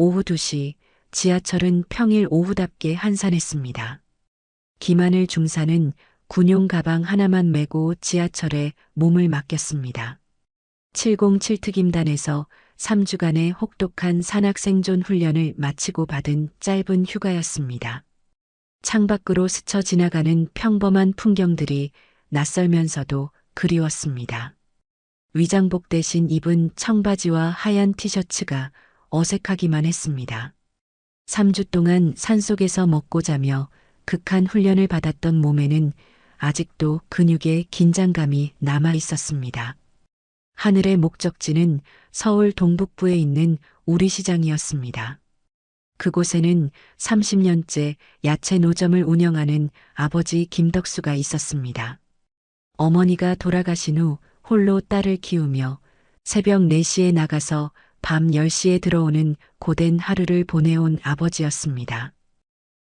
오후 2시 지하철은 평일 오후답게 한산했습니다. 김하늘 중사는 군용 가방 하나만 메고 지하철에 몸을 맡겼습니다. 707 특임단에서 3주간의 혹독한 산악생존 훈련을 마치고 받은 짧은 휴가였습니다. 창밖으로 스쳐 지나가는 평범한 풍경들이 낯설면서도 그리웠습니다. 위장복 대신 입은 청바지와 하얀 티셔츠가 어색하기만 했습니다. 3주 동안 산속에서 먹고 자며 극한 훈련을 받았던 몸에는 아직도 근육의 긴장감이 남아 있었습니다. 하늘의 목적지는 서울 동북부에 있는 우리시장이었습니다. 그곳에는 30년째 야채 노점을 운영하는 아버지 김덕수가 있었습니다. 어머니가 돌아가신 후 홀로 딸을 키우며 새벽 4시에 나가서 밤 10시에 들어오는 고된 하루를 보내온 아버지였습니다.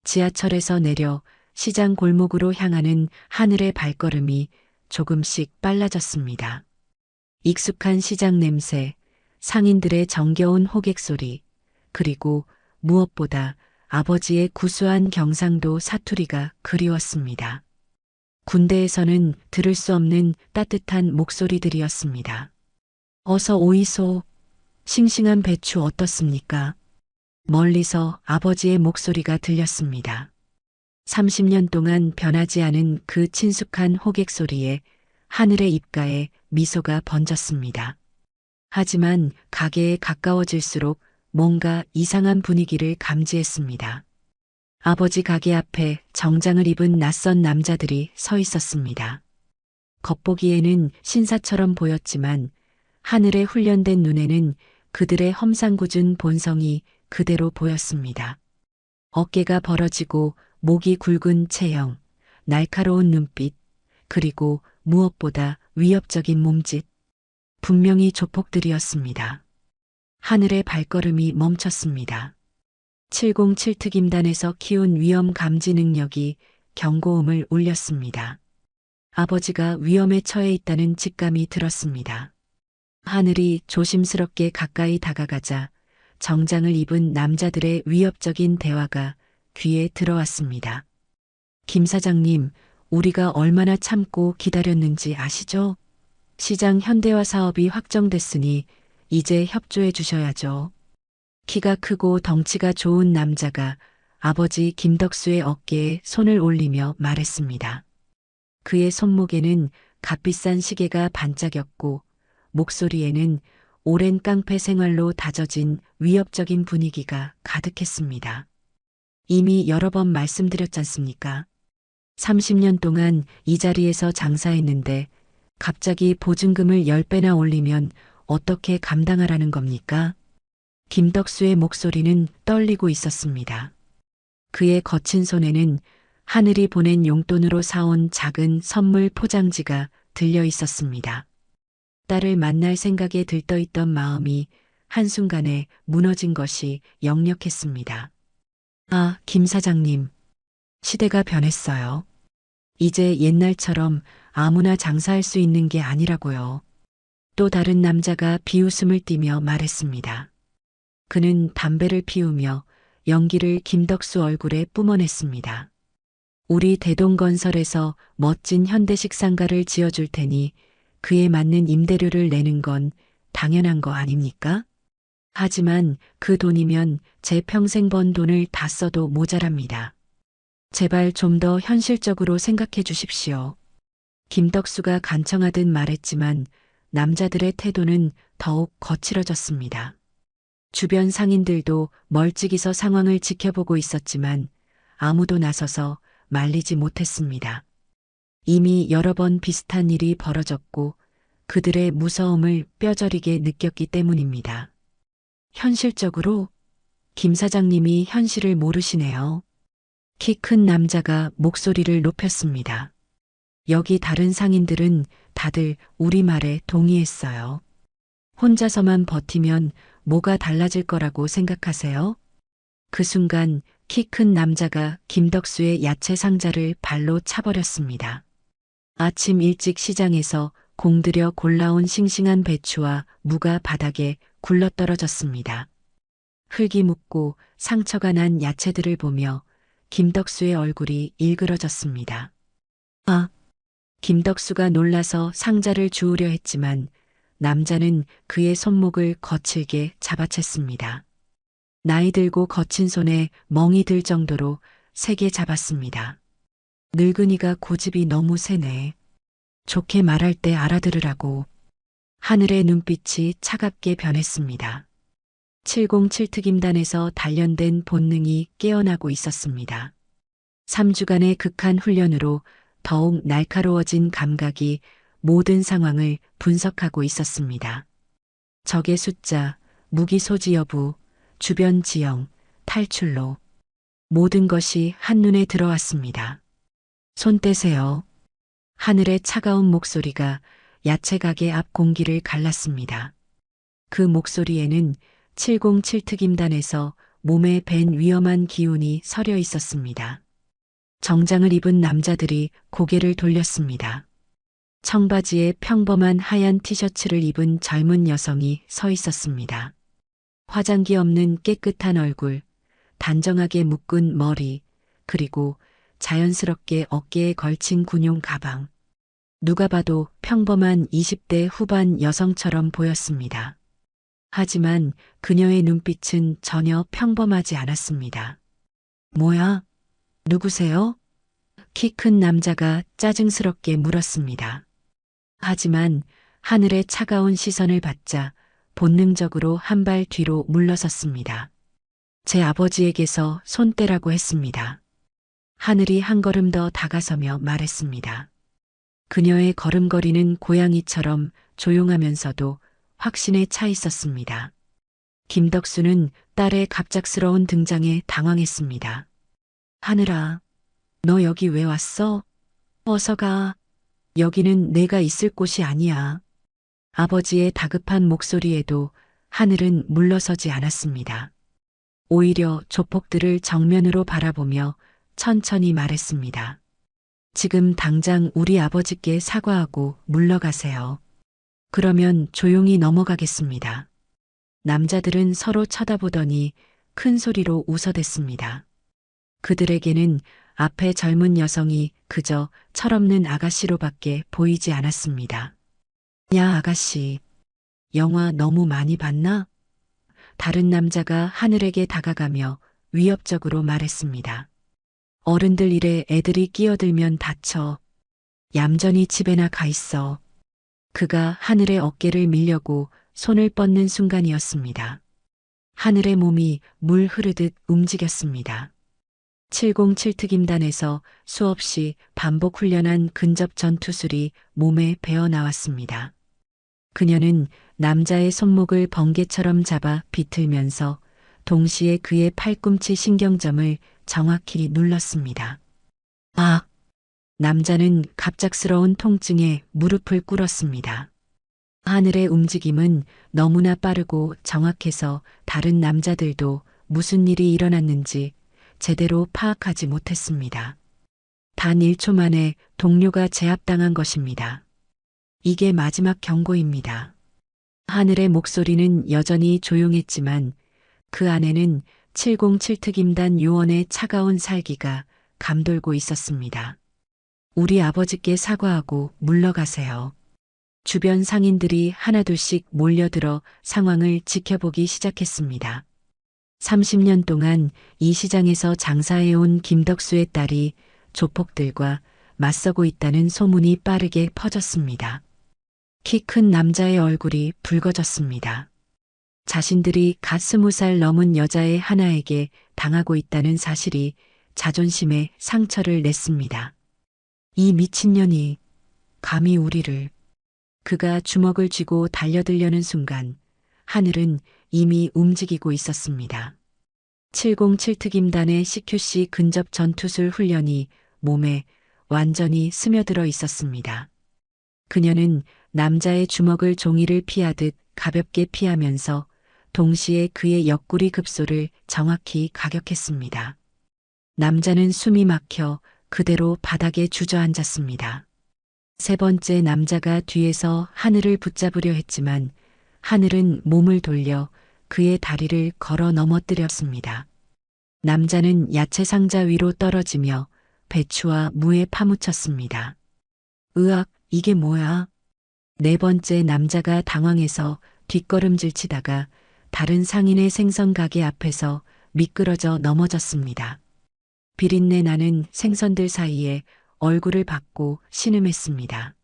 지하철에서 내려 시장 골목으로 향하는 하늘의 발걸음이 조금씩 빨라졌습니다. 익숙한 시장 냄새, 상인들의 정겨운 호객 소리, 그리고 무엇보다 아버지의 구수한 경상도 사투리가 그리웠습니다. 군대에서는 들을 수 없는 따뜻한 목소리들이었습니다. 어서 오이소. 싱싱한 배추 어떻습니까? 멀리서 아버지의 목소리가 들렸습니다. 30년 동안 변하지 않은 그 친숙한 호객 소리에 하늘의 입가에 미소가 번졌습니다. 하지만 가게에 가까워질수록 뭔가 이상한 분위기를 감지했습니다. 아버지 가게 앞에 정장을 입은 낯선 남자들이 서 있었습니다. 겉보기에는 신사처럼 보였지만 하늘에 훈련된 눈에는 그들의 험상궂은 본성이 그대로 보였습니다. 어깨가 벌어지고 목이 굵은 체형, 날카로운 눈빛, 그리고 무엇보다 위협적인 몸짓. 분명히 조폭들이었습니다. 하늘의 발걸음이 멈췄습니다. 707 특임단에서 키운 위험 감지 능력이 경고음을 울렸습니다. 아버지가 위험에 처해 있다는 직감이 들었습니다. 하늘이 조심스럽게 가까이 다가가자 정장을 입은 남자들의 위협적인 대화가 귀에 들어왔습니다. 김 사장님, 우리가 얼마나 참고 기다렸는지 아시죠? 시장 현대화 사업이 확정됐으니 이제 협조해 주셔야죠. 키가 크고 덩치가 좋은 남자가 아버지 김덕수의 어깨에 손을 올리며 말했습니다. 그의 손목에는 값비싼 시계가 반짝였고 목소리에는 오랜 깡패 생활로 다져진 위협적인 분위기가 가득했습니다. 이미 여러 번 말씀드렸잖습니까? 30년 동안 이 자리에서 장사했는데 갑자기 보증금을 10배나 올리면 어떻게 감당하라는 겁니까? 김덕수의 목소리는 떨리고 있었습니다. 그의 거친 손에는 하늘이 보낸 용돈으로 사온 작은 선물 포장지가 들려 있었습니다. 딸을 만날 생각에 들떠있던 마음이 한순간에 무너진 것이 역력했습니다. 아, 김 사장님. 시대가 변했어요. 이제 옛날처럼 아무나 장사할 수 있는 게 아니라고요. 또 다른 남자가 비웃음을 띠며 말했습니다. 그는 담배를 피우며 연기를 김덕수 얼굴에 뿜어냈습니다. 우리 대동건설에서 멋진 현대식 상가를 지어줄 테니 그에 맞는 임대료를 내는 건 당연한 거 아닙니까? 하지만 그 돈이면 제 평생 번 돈을 다 써도 모자랍니다. 제발 좀 더 현실적으로 생각해 주십시오. 김덕수가 간청하듯 말했지만 남자들의 태도는 더욱 거칠어졌습니다. 주변 상인들도 멀찍이서 상황을 지켜보고 있었지만 아무도 나서서 말리지 못했습니다. 이미 여러 번 비슷한 일이 벌어졌고 그들의 무서움을 뼈저리게 느꼈기 때문입니다. 현실적으로 김 사장님이 현실을 모르시네요. 키 큰 남자가 목소리를 높였습니다. 여기 다른 상인들은 다들 우리말에 동의했어요. 혼자서만 버티면 뭐가 달라질 거라고 생각하세요? 그 순간 키 큰 남자가 김덕수의 야채 상자를 발로 차버렸습니다. 아침 일찍 시장에서 공들여 골라온 싱싱한 배추와 무가 바닥에 굴러떨어졌습니다. 흙이 묻고 상처가 난 야채들을 보며 김덕수의 얼굴이 일그러졌습니다. 아! 김덕수가 놀라서 상자를 주우려 했지만 남자는 그의 손목을 거칠게 잡아챘습니다. 나이 들고 거친 손에 멍이 들 정도로 세게 잡았습니다. 늙은이가 고집이 너무 세네. 좋게 말할 때 알아들으라고. 하늘의 눈빛이 차갑게 변했습니다. 707특임단에서 단련된 본능이 깨어나고 있었습니다. 3주간의 극한 훈련으로 더욱 날카로워진 감각이 모든 상황을 분석하고 있었습니다. 적의 숫자, 무기 소지 여부, 주변 지형, 탈출로 모든 것이 한눈에 들어왔습니다. 손 떼세요. 하늘의 차가운 목소리가 야채 가게 앞 공기를 갈랐습니다. 그 목소리에는 707특임단에서 몸에 밴 위험한 기운이 서려 있었습니다. 정장을 입은 남자들이 고개를 돌렸습니다. 청바지에 평범한 하얀 티셔츠를 입은 젊은 여성이 서 있었습니다. 화장기 없는 깨끗한 얼굴, 단정하게 묶은 머리, 그리고 자연스럽게 어깨에 걸친 군용 가방. 누가 봐도 평범한 20대 후반 여성처럼 보였습니다. 하지만 그녀의 눈빛은 전혀 평범하지 않았습니다. 뭐야? 누구세요? 키 큰 남자가 짜증스럽게 물었습니다. 하지만 하늘의 차가운 시선을 받자 본능적으로 한 발 뒤로 물러섰습니다. 제 아버지에게서 손 떼라고 했습니다. 하늘이 한 걸음 더 다가서며 말했습니다. 그녀의 걸음걸이는 고양이처럼 조용하면서도 확신에 차 있었습니다. 김덕수는 딸의 갑작스러운 등장에 당황했습니다. 하늘아, 너 여기 왜 왔어? 어서 가. 여기는 내가 있을 곳이 아니야. 아버지의 다급한 목소리에도 하늘은 물러서지 않았습니다. 오히려 조폭들을 정면으로 바라보며 천천히 말했습니다. 지금 당장 우리 아버지께 사과하고 물러가세요. 그러면 조용히 넘어가겠습니다. 남자들은 서로 쳐다보더니 큰 소리로 웃어댔습니다. 그들에게는 앞에 젊은 여성이 그저 철없는 아가씨로밖에 보이지 않았습니다. 야, 아가씨. 영화 너무 많이 봤나? 다른 남자가 하늘에게 다가가며 위협적으로 말했습니다. 어른들 일에 애들이 끼어들면 다쳐. 얌전히 집에나 가 있어. 그가 하늘의 어깨를 밀려고 손을 뻗는 순간이었습니다. 하늘의 몸이 물 흐르듯 움직였습니다. 707특임단에서 수없이 반복 훈련한 근접 전투술이 몸에 배어 나왔습니다. 그녀는 남자의 손목을 번개처럼 잡아 비틀면서 동시에 그의 팔꿈치 신경점을 정확히 눌렀습니다. 아! 남자는 갑작스러운 통증에 무릎을 꿇었습니다. 하늘의 움직임은 너무나 빠르고 정확해서 다른 남자들도 무슨 일이 일어났는지 제대로 파악하지 못했습니다. 단 1초 만에 동료가 제압당한 것입니다. 이게 마지막 경고입니다. 하늘의 목소리는 여전히 조용했지만 그 안에는 707특임단 요원의 차가운 살기가 감돌고 있었습니다. 우리 아버지께 사과하고 물러가세요. 주변 상인들이 하나둘씩 몰려들어 상황을 지켜보기 시작했습니다. 30년 동안 이 시장에서 장사해온 김덕수의 딸이 조폭들과 맞서고 있다는 소문이 빠르게 퍼졌습니다. 키 큰 남자의 얼굴이 붉어졌습니다. 자신들이 갓 20살 넘은 여자의 하나에게 당하고 있다는 사실이 자존심에 상처를 냈습니다. 이 미친년이 감히 우리를. 그가 주먹을 쥐고 달려들려는 순간 하늘은 이미 움직이고 있었습니다. 707특임단의 CQC 근접 전투술 훈련이 몸에 완전히 스며들어 있었습니다. 그녀는 남자의 주먹을 종이를 피하듯 가볍게 피하면서 동시에 그의 옆구리 급소를 정확히 가격했습니다. 남자는 숨이 막혀 그대로 바닥에 주저앉았습니다. 세 번째 남자가 뒤에서 하늘을 붙잡으려 했지만 하늘은 몸을 돌려 그의 다리를 걸어 넘어뜨렸습니다. 남자는 야채 상자 위로 떨어지며 배추와 무에 파묻혔습니다. 으악, 이게 뭐야? 네 번째 남자가 당황해서 뒷걸음질 치다가 다른 상인의 생선 가게 앞에서 미끄러져 넘어졌습니다. 비린내 나는 생선들 사이에 얼굴을 받고 신음했습니다.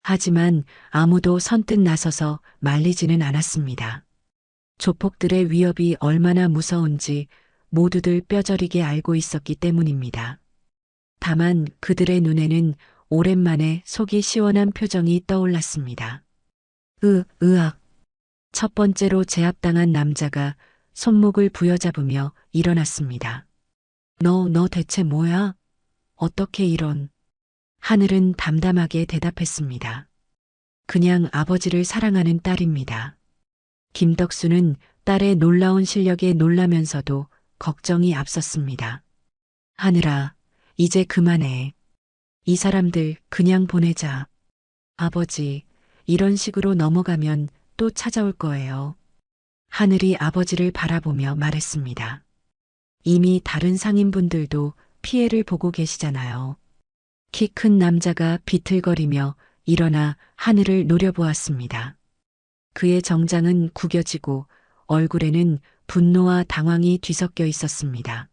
하지만 아무도 선뜻 나서서 말리지는 않았습니다. 조폭들의 위협이 얼마나 무서운지 모두들 뼈저리게 알고 있었기 때문입니다. 다만 그들의 눈에는 오랜만에 속이 시원한 표정이 떠올랐습니다. 으악. 첫 번째로 제압당한 남자가 손목을 부여잡으며 일어났습니다. 너 대체 뭐야? 어떻게 이런? 하늘은 담담하게 대답했습니다. 그냥 아버지를 사랑하는 딸입니다. 김덕수는 딸의 놀라운 실력에 놀라면서도 걱정이 앞섰습니다. 하늘아, 이제 그만해. 이 사람들 그냥 보내자. 아버지, 이런 식으로 넘어가면 또 찾아올 거예요. 하늘이 아버지를 바라보며 말했습니다. 이미 다른 상인분들도 피해를 보고 계시잖아요. 키 큰 남자가 비틀거리며 일어나 하늘을 노려보았습니다. 그의 정장은 구겨지고 얼굴에는 분노와 당황이 뒤섞여 있었습니다.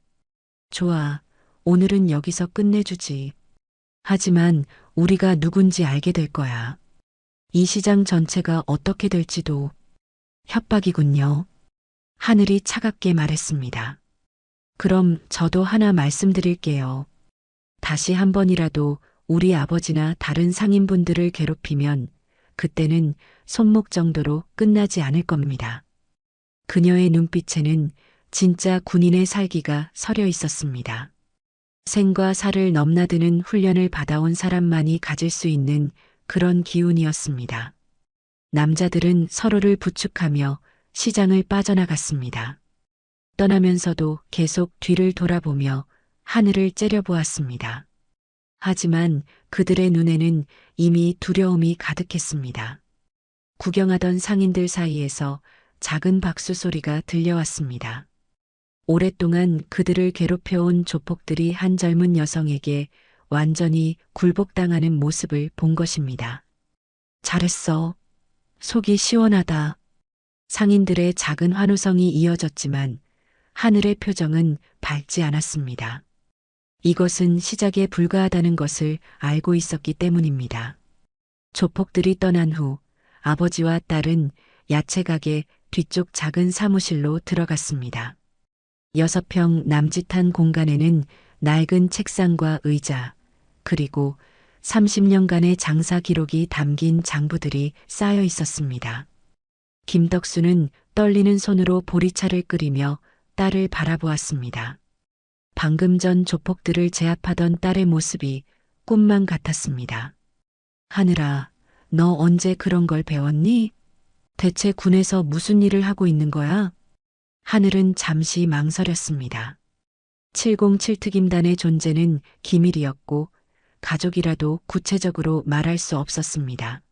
좋아, 오늘은 여기서 끝내주지. 하지만 우리가 누군지 알게 될 거야. 이 시장 전체가 어떻게 될지도. 협박이군요. 하늘이 차갑게 말했습니다. 그럼 저도 하나 말씀드릴게요. 다시 한 번이라도 우리 아버지나 다른 상인분들을 괴롭히면 그때는 손목 정도로 끝나지 않을 겁니다. 그녀의 눈빛에는 진짜 군인의 살기가 서려 있었습니다. 생과 사를 넘나드는 훈련을 받아온 사람만이 가질 수 있는 그런 기운이었습니다. 남자들은 서로를 부축하며 시장을 빠져나갔습니다. 떠나면서도 계속 뒤를 돌아보며 하늘을 째려보았습니다. 하지만 그들의 눈에는 이미 두려움이 가득했습니다. 구경하던 상인들 사이에서 작은 박수 소리가 들려왔습니다. 오랫동안 그들을 괴롭혀온 조폭들이 한 젊은 여성에게 완전히 굴복당하는 모습을 본 것입니다. 잘했어. 속이 시원하다. 상인들의 작은 환호성이 이어졌지만 하늘의 표정은 밝지 않았습니다. 이것은 시작에 불과하다는 것을 알고 있었기 때문입니다. 조폭들이 떠난 후 아버지와 딸은 야채 가게 뒤쪽 작은 사무실로 들어갔습니다. 6평 남짓한 공간에는 낡은 책상과 의자, 그리고 30년간의 장사 기록이 담긴 장부들이 쌓여 있었습니다. 김덕수는 떨리는 손으로 보리차를 끓이며 딸을 바라보았습니다. 방금 전 조폭들을 제압하던 딸의 모습이 꿈만 같았습니다. 하늘아, 너 언제 그런 걸 배웠니? 대체 군에서 무슨 일을 하고 있는 거야? 하늘은 잠시 망설였습니다. 707 특임단의 존재는 기밀이었고 가족이라도 구체적으로 말할 수 없었습니다.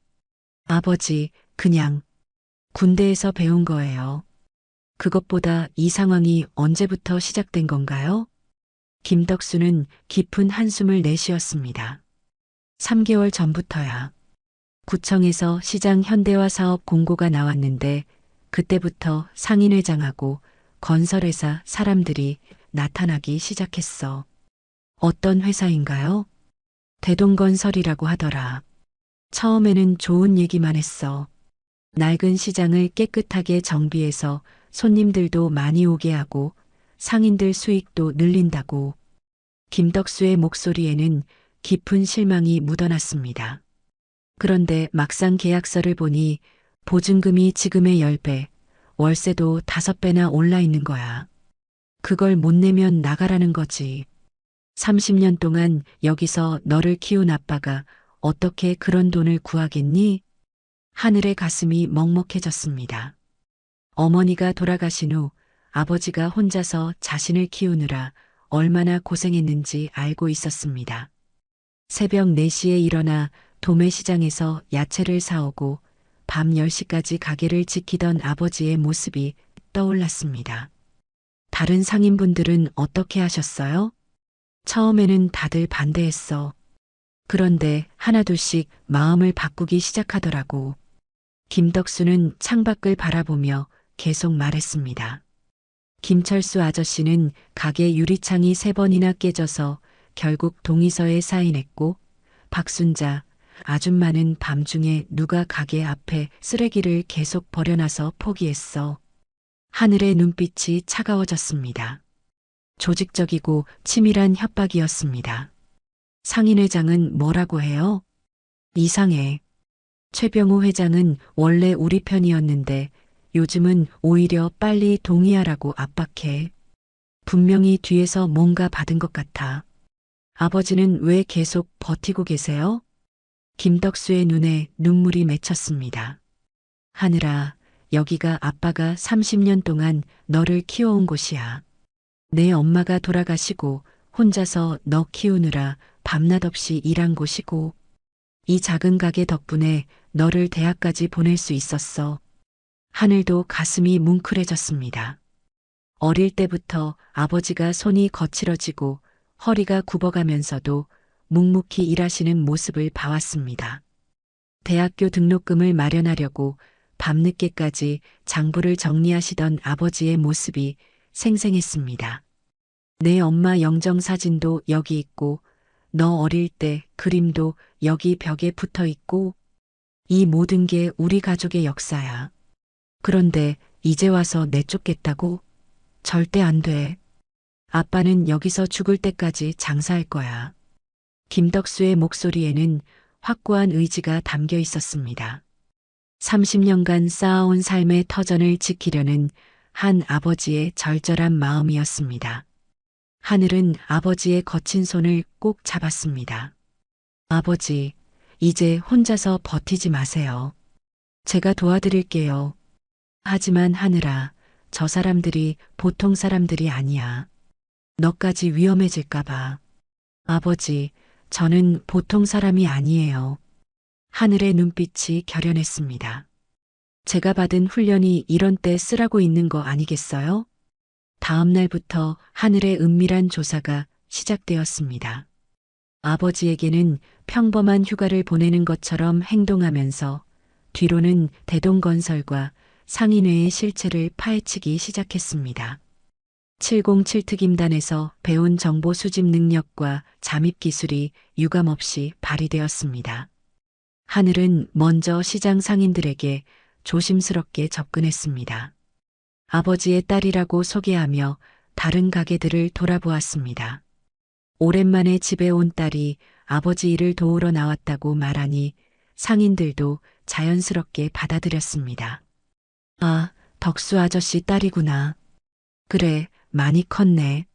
아버지, 그냥 군대에서 배운 거예요. 그것보다 이 상황이 언제부터 시작된 건가요? 김덕수는 깊은 한숨을 내쉬었습니다. 3개월 전부터야. 구청에서 시장 현대화 사업 공고가 나왔는데 그때부터 상인회장하고 건설회사 사람들이 나타나기 시작했어. 어떤 회사인가요? 대동건설이라고 하더라. 처음에는 좋은 얘기만 했어. 낡은 시장을 깨끗하게 정비해서 손님들도 많이 오게 하고 상인들 수익도 늘린다고. 김덕수의 목소리에는 깊은 실망이 묻어났습니다. 그런데 막상 계약서를 보니 보증금이 지금의 10배, 월세도 5배나 올라 있는 거야. 그걸 못 내면 나가라는 거지. 30년 동안 여기서 너를 키운 아빠가 어떻게 그런 돈을 구하겠니? 하늘의 가슴이 먹먹해졌습니다. 어머니가 돌아가신 후 아버지가 혼자서 자신을 키우느라 얼마나 고생했는지 알고 있었습니다. 새벽 4시에 일어나 도매시장에서 야채를 사오고 밤 10시까지 가게를 지키던 아버지의 모습이 떠올랐습니다. 다른 상인분들은 어떻게 하셨어요? 처음에는 다들 반대했어. 그런데 하나둘씩 마음을 바꾸기 시작하더라고. 김덕수는 창밖을 바라보며 계속 말했습니다. 김철수 아저씨는 가게 유리창이 3번이나 깨져서 결국 동의서에 사인했고, 박순자 아줌마는 밤중에 누가 가게 앞에 쓰레기를 계속 버려놔서 포기했어. 하늘의 눈빛이 차가워졌습니다. 조직적이고 치밀한 협박이었습니다. 상인회장은 뭐라고 해요? 이상해. 최병호 회장은 원래 우리 편이었는데 요즘은 오히려 빨리 동의하라고 압박해. 분명히 뒤에서 뭔가 받은 것 같아. 아버지는 왜 계속 버티고 계세요? 김덕수의 눈에 눈물이 맺혔습니다. 하늘아, 여기가 아빠가 30년 동안 너를 키워온 곳이야. 내 엄마가 돌아가시고 혼자서 너 키우느라 밤낮 없이 일한 곳이고, 이 작은 가게 덕분에 너를 대학까지 보낼 수 있었어. 하늘도 가슴이 뭉클해졌습니다. 어릴 때부터 아버지가 손이 거칠어지고 허리가 굽어가면서도 묵묵히 일하시는 모습을 봐왔습니다. 대학교 등록금을 마련하려고 밤늦게까지 장부를 정리하시던 아버지의 모습이 생생했습니다. 내 엄마 영정 사진도 여기 있고, 너 어릴 때 그림도 여기 벽에 붙어 있고, 이 모든 게 우리 가족의 역사야. 그런데 이제 와서 내쫓겠다고? 절대 안 돼. 아빠는 여기서 죽을 때까지 장사할 거야. 김덕수의 목소리에는 확고한 의지가 담겨 있었습니다. 30년간 쌓아온 삶의 터전을 지키려는 한 아버지의 절절한 마음이었습니다. 하늘은 아버지의 거친 손을 꼭 잡았습니다. 아버지, 이제 혼자서 버티지 마세요. 제가 도와드릴게요. 하지만 하늘아, 저 사람들이 보통 사람들이 아니야. 너까지 위험해질까봐. 아버지, 저는 보통 사람이 아니에요. 하늘의 눈빛이 결연했습니다. 제가 받은 훈련이 이런 때 쓰라고 있는 거 아니겠어요? 다음 날부터 하늘의 은밀한 조사가 시작되었습니다. 아버지에게는 평범한 휴가를 보내는 것처럼 행동하면서 뒤로는 대동건설과 상인회의 실체를 파헤치기 시작했습니다. 707특임단에서 배운 정보 수집 능력과 잠입 기술이 유감없이 발휘되었습니다. 하늘은 먼저 시장 상인들에게 조심스럽게 접근했습니다. 아버지의 딸이라고 소개하며 다른 가게들을 돌아보았습니다. 오랜만에 집에 온 딸이 아버지 일을 도우러 나왔다고 말하니 상인들도 자연스럽게 받아들였습니다. 아, 덕수 아저씨 딸이구나. 그래, 많이 컸네.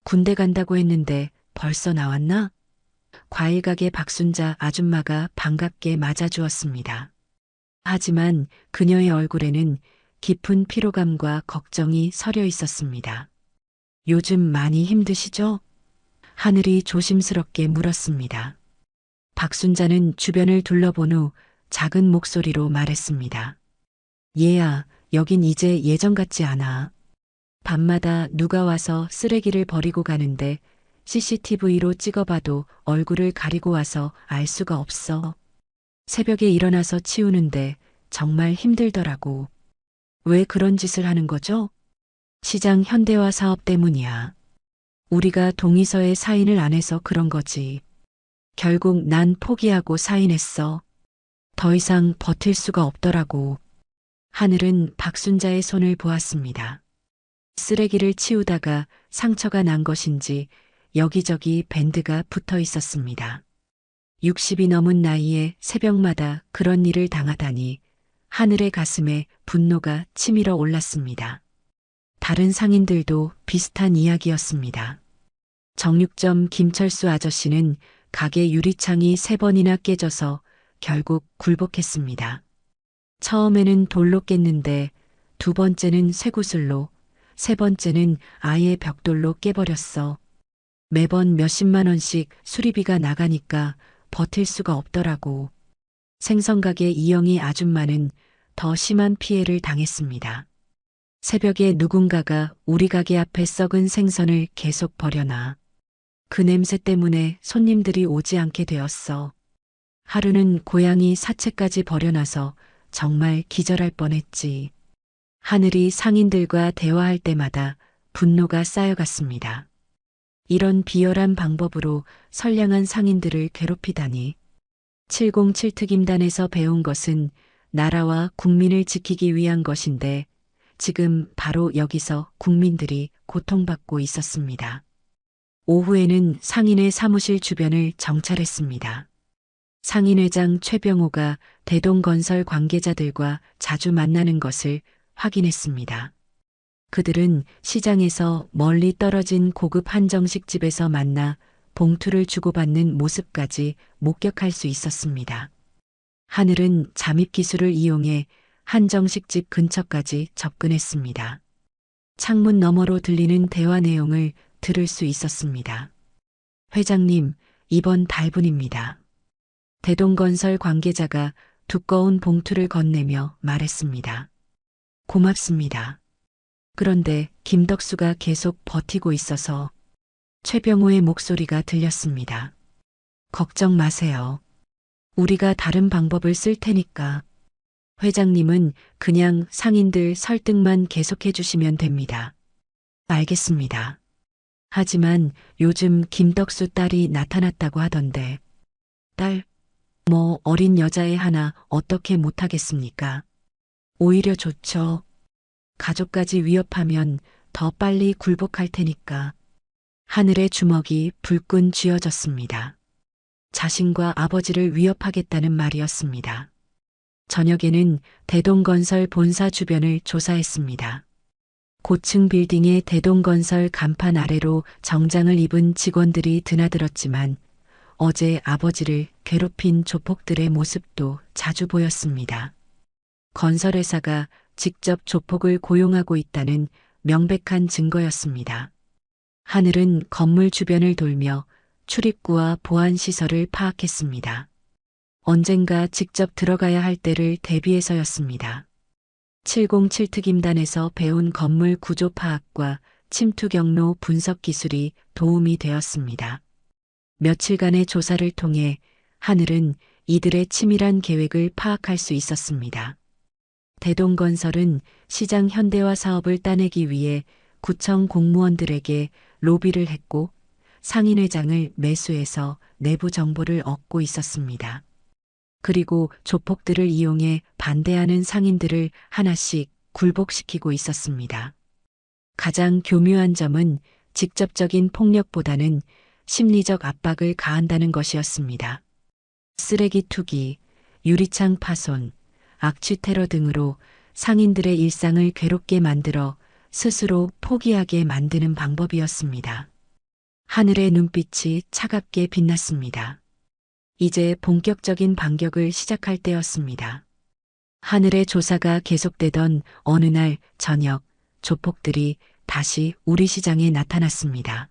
군대 간다고 했는데 벌써 나왔나? 과일 가게 박순자 아줌마가 반갑게 맞아주었습니다. 하지만 그녀의 얼굴에는 깊은 피로감과 걱정이 서려 있었습니다. 요즘 많이 힘드시죠? 하늘이 조심스럽게 물었습니다. 박순자는 주변을 둘러본 후 작은 목소리로 말했습니다. 얘야, 여긴 이제 예전 같지 않아. 밤마다 누가 와서 쓰레기를 버리고 가는데 CCTV로 찍어봐도 얼굴을 가리고 와서 알 수가 없어. 새벽에 일어나서 치우는데 정말 힘들더라고. 왜 그런 짓을 하는 거죠? 시장 현대화 사업 때문이야. 우리가 동의서에 사인을 안 해서 그런 거지. 결국 난 포기하고 사인했어. 더 이상 버틸 수가 없더라고. 하늘은 박순자의 손을 보았습니다. 쓰레기를 치우다가 상처가 난 것인지 여기저기 밴드가 붙어 있었습니다. 60이 넘은 나이에 새벽마다 그런 일을 당하다니 하늘의 가슴에 분노가 치밀어 올랐습니다. 다른 상인들도 비슷한 이야기였습니다. 정육점 김철수 아저씨는 가게 유리창이 3번이나 깨져서 결국 굴복했습니다. 처음에는 돌로 깼는데 2번째는 쇠구슬로, 3번째는 아예 벽돌로 깨버렸어. 매번 몇십만 원씩 수리비가 나가니까 버틸 수가 없더라고. 생선가게 이영희 아줌마는 더 심한 피해를 당했습니다. 새벽에 누군가가 우리 가게 앞에 썩은 생선을 계속 버려놔. 그 냄새 때문에 손님들이 오지 않게 되었어. 하루는 고양이 사체까지 버려놔서 정말 기절할 뻔했지. 하늘이 상인들과 대화할 때마다 분노가 쌓여갔습니다. 이런 비열한 방법으로 선량한 상인들을 괴롭히다니. 707 특임단에서 배운 것은 나라와 국민을 지키기 위한 것인데 지금 바로 여기서 국민들이 고통받고 있었습니다. 오후에는 상인의 사무실 주변을 정찰했습니다. 상인회장 최병호가 대동건설 관계자들과 자주 만나는 것을 확인했습니다. 그들은 시장에서 멀리 떨어진 고급 한정식 집에서 만나 봉투를 주고받는 모습까지 목격할 수 있었습니다. 하늘은 잠입 기술을 이용해 한정식 집 근처까지 접근했습니다. 창문 너머로 들리는 대화 내용을 들을 수 있었습니다. 회장님, 이번 달분입니다. 대동건설 관계자가 두꺼운 봉투를 건네며 말했습니다. 고맙습니다. 그런데 김덕수가 계속 버티고 있어서 최병호의 목소리가 들렸습니다. 걱정 마세요. 우리가 다른 방법을 쓸 테니까. 회장님은 그냥 상인들 설득만 계속해 주시면 됩니다. 알겠습니다. 하지만 요즘 김덕수 딸이 나타났다고 하던데. 딸, 뭐 어린 여자애 하나 어떻게 못하겠습니까? 오히려 좋죠. 가족까지 위협하면 더 빨리 굴복할 테니까. 하늘의 주먹이 불끈 쥐어졌습니다. 자신과 아버지를 위협하겠다는 말이었습니다. 저녁에는 대동건설 본사 주변을 조사했습니다. 고층 빌딩의 대동건설 간판 아래로 정장을 입은 직원들이 드나들었지만 어제 아버지를 괴롭힌 조폭들의 모습도 자주 보였습니다. 건설회사가 직접 조폭을 고용하고 있다는 명백한 증거였습니다. 하늘은 건물 주변을 돌며 출입구와 보안시설을 파악했습니다. 언젠가 직접 들어가야 할 때를 대비해서였습니다. 707 특임단에서 배운 건물 구조 파악과 침투 경로 분석 기술이 도움이 되었습니다. 며칠간의 조사를 통해 하늘은 이들의 치밀한 계획을 파악할 수 있었습니다. 대동건설은 시장 현대화 사업을 따내기 위해 구청 공무원들에게 로비를 했고 상인회장을 매수해서 내부 정보를 얻고 있었습니다. 그리고 조폭들을 이용해 반대하는 상인들을 하나씩 굴복시키고 있었습니다. 가장 교묘한 점은 직접적인 폭력보다는 심리적 압박을 가한다는 것이었습니다. 쓰레기 투기, 유리창 파손, 악취 테러 등으로 상인들의 일상을 괴롭게 만들어 스스로 포기하게 만드는 방법이었습니다. 하늘의 눈빛이 차갑게 빛났습니다. 이제 본격적인 반격을 시작할 때였습니다. 하늘의 조사가 계속되던 어느 날 저녁, 조폭들이 다시 우리 시장에 나타났습니다.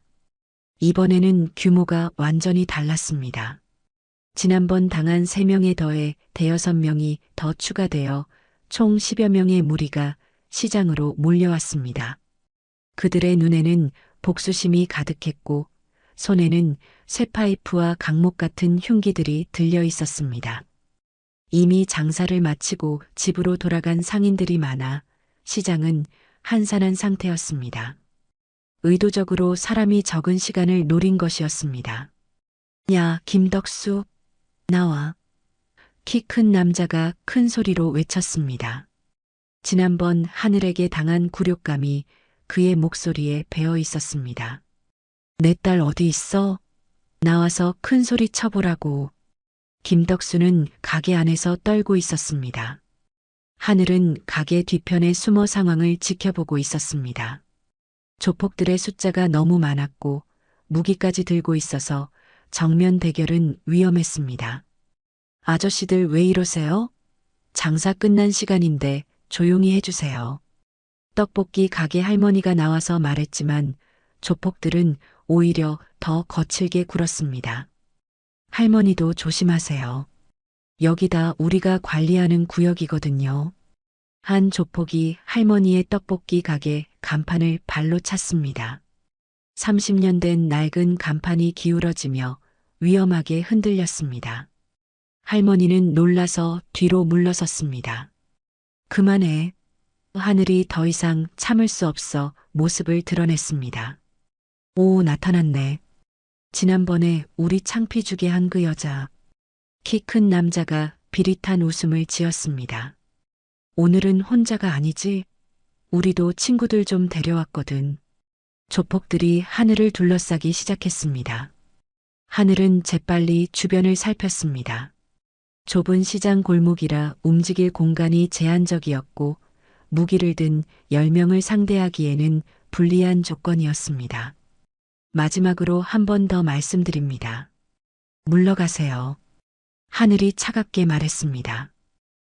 이번에는 규모가 완전히 달랐습니다. 지난번 당한 3명에 더해 대여섯 명이 더 추가되어 총 10여 명의 무리가 시장으로 몰려왔습니다. 그들의 눈에는 복수심이 가득했고 손에는 쇠파이프와 강목 같은 흉기들이 들려 있었습니다. 이미 장사를 마치고 집으로 돌아간 상인들이 많아 시장은 한산한 상태였습니다. 의도적으로 사람이 적은 시간을 노린 것이었습니다. 야, 김덕수, 나와. 키 큰 남자가 큰 소리로 외쳤습니다. 지난번 하늘에게 당한 굴욕감이 그의 목소리에 배어 있었습니다. 내 딸 어디 있어? 나와서 큰 소리 쳐보라고. 김덕수는 가게 안에서 떨고 있었습니다. 하늘은 가게 뒤편에 숨어 상황을 지켜보고 있었습니다. 조폭들의 숫자가 너무 많았고 무기까지 들고 있어서 정면 대결은 위험했습니다. 아저씨들 왜 이러세요? 장사 끝난 시간인데 조용히 해주세요. 떡볶이 가게 할머니가 나와서 말했지만 조폭들은 오히려 더 거칠게 굴었습니다. 할머니도 조심하세요. 여기다 우리가 관리하는 구역이거든요. 한 조폭이 할머니의 떡볶이 가게 간판을 발로 찼습니다. 30년 된 낡은 간판이 기울어지며 위험하게 흔들렸습니다. 할머니는 놀라서 뒤로 물러섰습니다. 그만해. 하늘이 더 이상 참을 수 없어 모습을 드러냈습니다. 오, 나타났네. 지난번에 우리 창피 주게 한 그 여자. 키 큰 남자가 비릿한 웃음을 지었습니다. 오늘은 혼자가 아니지? 우리도 친구들 좀 데려왔거든. 조폭들이 하늘을 둘러싸기 시작했습니다. 하늘은 재빨리 주변을 살폈습니다. 좁은 시장 골목이라 움직일 공간이 제한적이었고 무기를 든 10명을 상대하기에는 불리한 조건이었습니다. 마지막으로 한 번 더 말씀드립니다. 물러가세요. 하늘이 차갑게 말했습니다.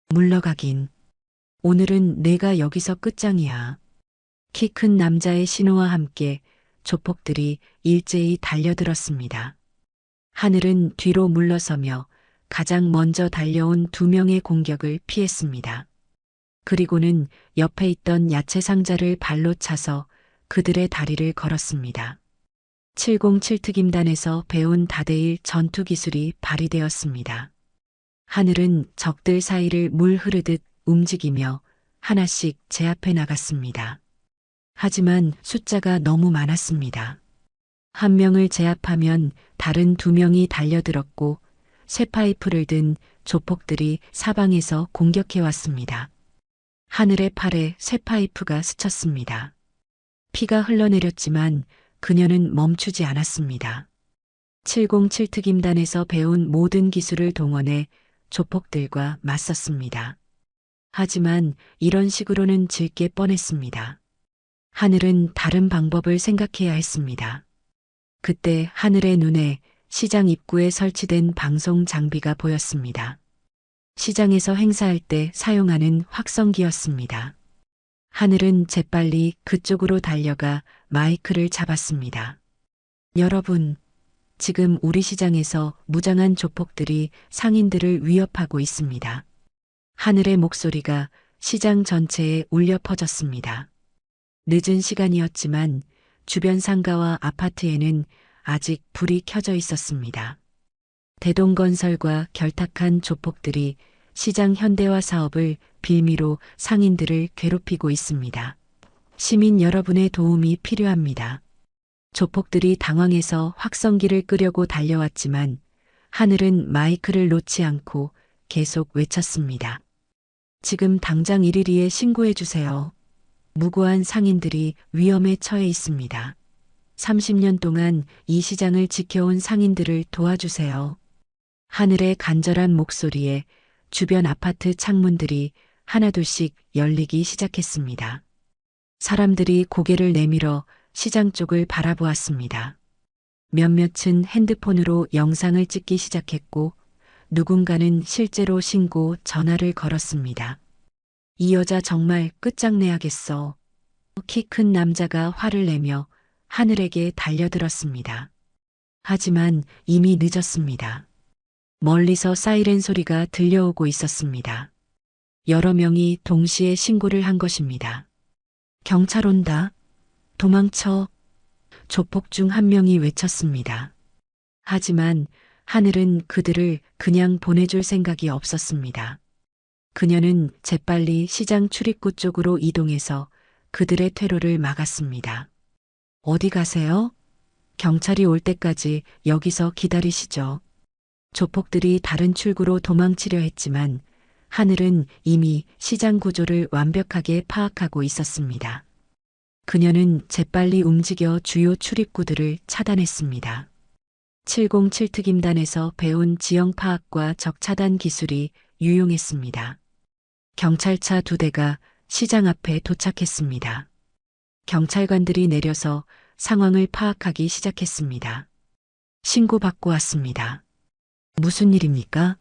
물러가긴. 오늘은 내가 여기서 끝장이야. 키 큰 남자의 신호와 함께 조폭들이 일제히 달려들었습니다. 하늘은 뒤로 물러서며 가장 먼저 달려온 2명의 공격을 피했습니다. 그리고는 옆에 있던 야채 상자를 발로 차서 그들의 다리를 걸었습니다. 707특임단에서 배운 다대일 전투 기술이 발휘되었습니다. 하늘은 적들 사이를 물 흐르듯 움직이며 하나씩 제압해 나갔습니다. 하지만 숫자가 너무 많았습니다. 한 명을 제압하면 다른 2명이 달려들었고 쇠파이프를 든 조폭들이 사방에서 공격해 왔습니다. 하늘의 팔에 쇠파이프가 스쳤습니다. 피가 흘러내렸지만 그녀는 멈추지 않았습니다. 707특임단에서 배운 모든 기술을 동원해 조폭들과 맞섰습니다. 하지만 이런 식으로는 질 게 뻔했습니다. 하늘은 다른 방법을 생각해야 했습니다. 그때 하늘의 눈에 시장 입구에 설치된 방송 장비가 보였습니다. 시장에서 행사할 때 사용하는 확성기였습니다. 하늘은 재빨리 그쪽으로 달려가 마이크를 잡았습니다. 여러분, 지금 우리 시장에서 무장한 조폭들이 상인들을 위협하고 있습니다. 하늘의 목소리가 시장 전체에 울려 퍼졌습니다. 늦은 시간이었지만 주변 상가와 아파트에는 아직 불이 켜져 있었습니다. 대동건설과 결탁한 조폭들이 시장 현대화 사업을 빌미로 상인들을 괴롭히고 있습니다. 시민 여러분의 도움이 필요합니다. 조폭들이 당황해서 확성기를 끄려고 달려왔지만 하늘은 마이크를 놓지 않고 계속 외쳤습니다. 지금 당장 112에 신고해 주세요. 무고한 상인들이 위험에 처해 있습니다. 30년 동안 이 시장을 지켜온 상인들을 도와주세요. 하늘의 간절한 목소리에 주변 아파트 창문들이 하나둘씩 열리기 시작했습니다. 사람들이 고개를 내밀어 시장 쪽을 바라보았습니다. 몇몇은 핸드폰으로 영상을 찍기 시작했고 누군가는 실제로 신고 전화를 걸었습니다. 이 여자 정말 끝장내야겠어. 키 큰 남자가 화를 내며 하늘에게 달려들었습니다. 하지만 이미 늦었습니다. 멀리서 사이렌 소리가 들려오고 있었습니다. 여러 명이 동시에 신고를 한 것입니다. 경찰 온다. 도망쳐. 조폭 중 한 명이 외쳤습니다. 하지만 하늘은 그들을 그냥 보내줄 생각이 없었습니다. 그녀는 재빨리 시장 출입구 쪽으로 이동해서 그들의 퇴로를 막았습니다. 어디 가세요? 경찰이 올 때까지 여기서 기다리시죠. 조폭들이 다른 출구로 도망치려 했지만 하늘은 이미 시장 구조를 완벽하게 파악하고 있었습니다. 그녀는 재빨리 움직여 주요 출입구들을 차단했습니다. 707특임단에서 배운 지형 파악과 적 차단 기술이 유용했습니다. 경찰차 2대가 시장 앞에 도착했습니다. 경찰관들이 내려서 상황을 파악하기 시작했습니다. 신고받고 왔습니다. 무슨 일입니까?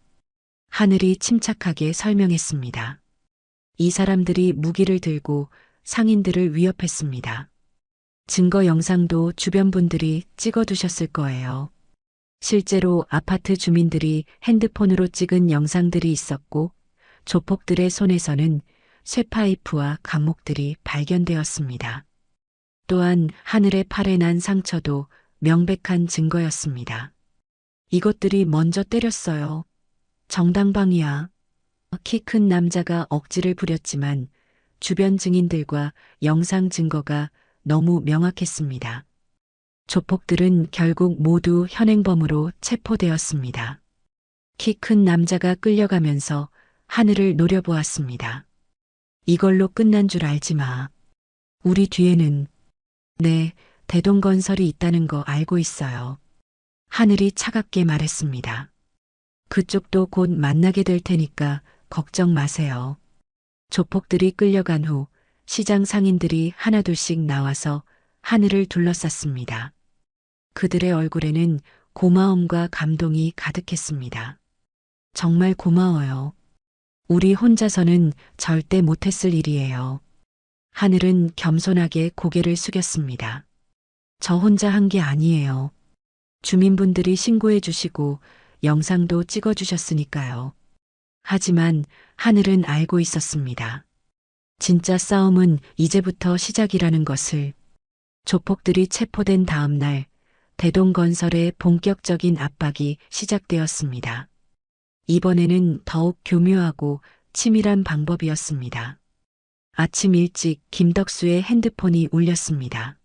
하늘이 침착하게 설명했습니다. 이 사람들이 무기를 들고 상인들을 위협했습니다. 증거 영상도 주변 분들이 찍어두셨을 거예요. 실제로 아파트 주민들이 핸드폰으로 찍은 영상들이 있었고 조폭들의 손에서는 쇠파이프와 감목들이 발견되었습니다. 또한 하늘의 팔에 난 상처도 명백한 증거였습니다. 이것들이 먼저 때렸어요. 정당방위야. 키 큰 남자가 억지를 부렸지만 주변 증인들과 영상 증거가 너무 명확했습니다. 조폭들은 결국 모두 현행범으로 체포되었습니다. 키 큰 남자가 끌려가면서 하늘을 노려보았습니다. 이걸로 끝난 줄 알지 마. 우리 뒤에는 네, 대동건설이 있다는 거 알고 있어요. 하늘이 차갑게 말했습니다. 그쪽도 곧 만나게 될 테니까 걱정 마세요. 조폭들이 끌려간 후 시장 상인들이 하나둘씩 나와서 하늘을 둘러쌌습니다. 그들의 얼굴에는 고마움과 감동이 가득했습니다. 정말 고마워요. 우리 혼자서는 절대 못했을 일이에요. 하늘은 겸손하게 고개를 숙였습니다. 저 혼자 한 게 아니에요. 주민분들이 신고해 주시고 영상도 찍어 주셨으니까요. 하지만 하늘은 알고 있었습니다. 진짜 싸움은 이제부터 시작이라는 것을. 조폭들이 체포된 다음 날 대동건설의 본격적인 압박이 시작되었습니다. 이번에는 더욱 교묘하고 치밀한 방법이었습니다. 아침 일찍 김덕수의 핸드폰이 울렸습니다.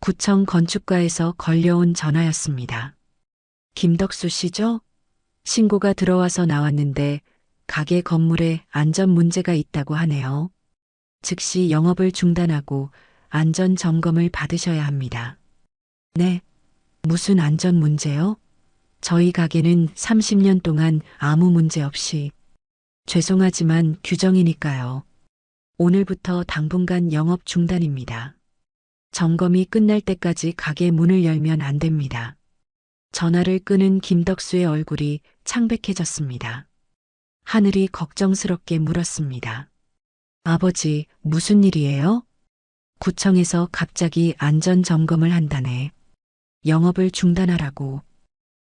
구청 건축과에서 걸려온 전화였습니다. 김덕수 씨죠? 신고가 들어와서 나왔는데 가게 건물에 안전 문제가 있다고 하네요. 즉시 영업을 중단하고 안전 점검을 받으셔야 합니다. 네. 무슨 안전 문제요? 저희 가게는 30년 동안 아무 문제 없이. 죄송하지만 규정이니까요. 오늘부터 당분간 영업 중단입니다. 점검이 끝날 때까지 가게 문을 열면 안 됩니다. 전화를 끄는 김덕수의 얼굴이 창백해졌습니다. 하늘이 걱정스럽게 물었습니다. 아버지, 무슨 일이에요? 구청에서 갑자기 안전 점검을 한다네. 영업을 중단하라고.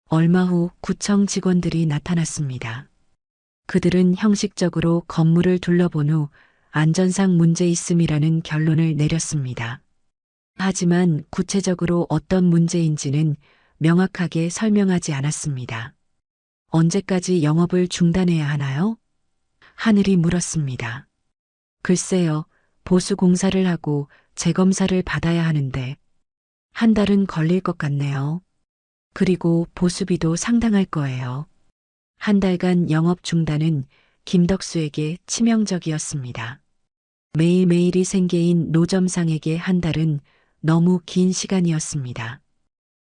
얼마 후 구청 직원들이 나타났습니다. 그들은 형식적으로 건물을 둘러본 후 안전상 문제 있음이라는 결론을 내렸습니다. 하지만 구체적으로 어떤 문제인지는 명확하게 설명하지 않았습니다. 언제까지 영업을 중단해야 하나요? 하늘이 물었습니다. 글쎄요, 보수 공사를 하고 재검사를 받아야 하는데 한 달은 걸릴 것 같네요. 그리고 보수비도 상당할 거예요. 한 달간 영업 중단은 김덕수에게 치명적이었습니다. 매일매일이 생계인 노점상에게 한 달은 너무 긴 시간이었습니다.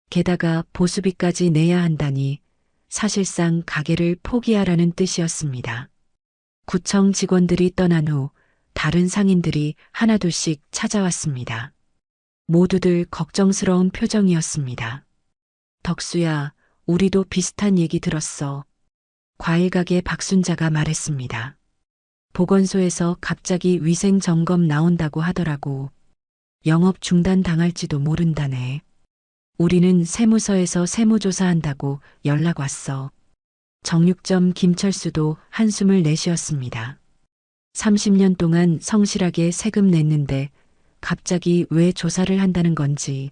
게다가 보수비까지 내야 한다니 사실상 가게를 포기하라는 뜻이었습니다. 구청 직원들이 떠난 후 다른 상인들이 하나둘씩 찾아왔습니다. 모두들 걱정스러운 표정이었습니다. 덕수야, 우리도 비슷한 얘기 들었어. 과일가게 박순자가 말했습니다. 보건소에서 갑자기 위생 점검 나온다고 하더라고. 영업 중단 당할지도 모른다네. 우리는 세무서에서 세무조사한다고 연락 왔어. 정육점 김철수도 한숨을 내쉬었습니다. 30년 동안 성실하게 세금 냈는데 갑자기 왜 조사를 한다는 건지.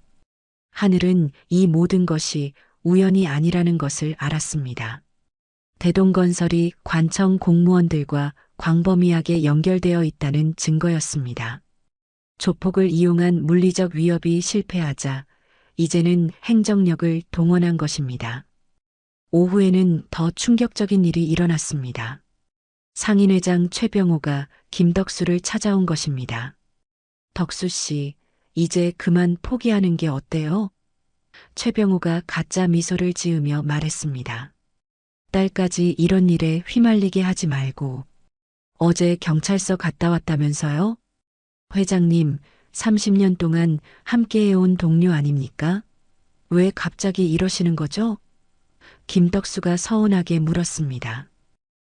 하늘은 이 모든 것이 우연이 아니라는 것을 알았습니다. 대동건설이 관청 공무원들과 광범위하게 연결되어 있다는 증거였습니다. 조폭을 이용한 물리적 위협이 실패하자 이제는 행정력을 동원한 것입니다. 오후에는 더 충격적인 일이 일어났습니다. 상인회장 최병호가 김덕수를 찾아온 것입니다. 덕수 씨, 이제 그만 포기하는 게 어때요? 최병호가 가짜 미소를 지으며 말했습니다. 딸까지 이런 일에 휘말리게 하지 말고. 어제 경찰서 갔다 왔다면서요? 회장님, 30년 동안 함께해온 동료 아닙니까? 왜 갑자기 이러시는 거죠? 김덕수가 서운하게 물었습니다.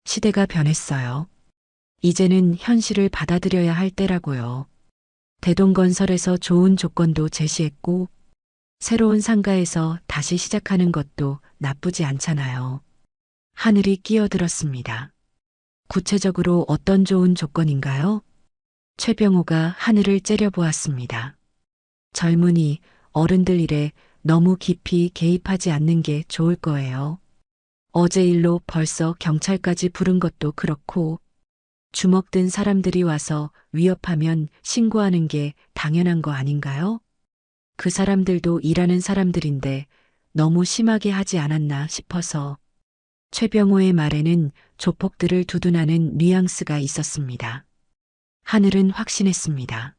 시대가 변했어요. 이제는 현실을 받아들여야 할 때라고요. 대동건설에서 좋은 조건도 제시했고 새로운 상가에서 다시 시작하는 것도 나쁘지 않잖아요. 하늘이 끼어들었습니다. 구체적으로 어떤 좋은 조건인가요? 최병호가 하늘을 째려보았습니다. 젊은이, 어른들 일에 너무 깊이 개입하지 않는 게 좋을 거예요. 어제 일로 벌써 경찰까지 부른 것도 그렇고, 주먹든 사람들이 와서 위협하면 신고하는 게 당연한 거 아닌가요? 그 사람들도 일하는 사람들인데 너무 심하게 하지 않았나 싶어서. 최병호의 말에는 조폭들을 두둔하는 뉘앙스가 있었습니다. 하늘은 확신했습니다.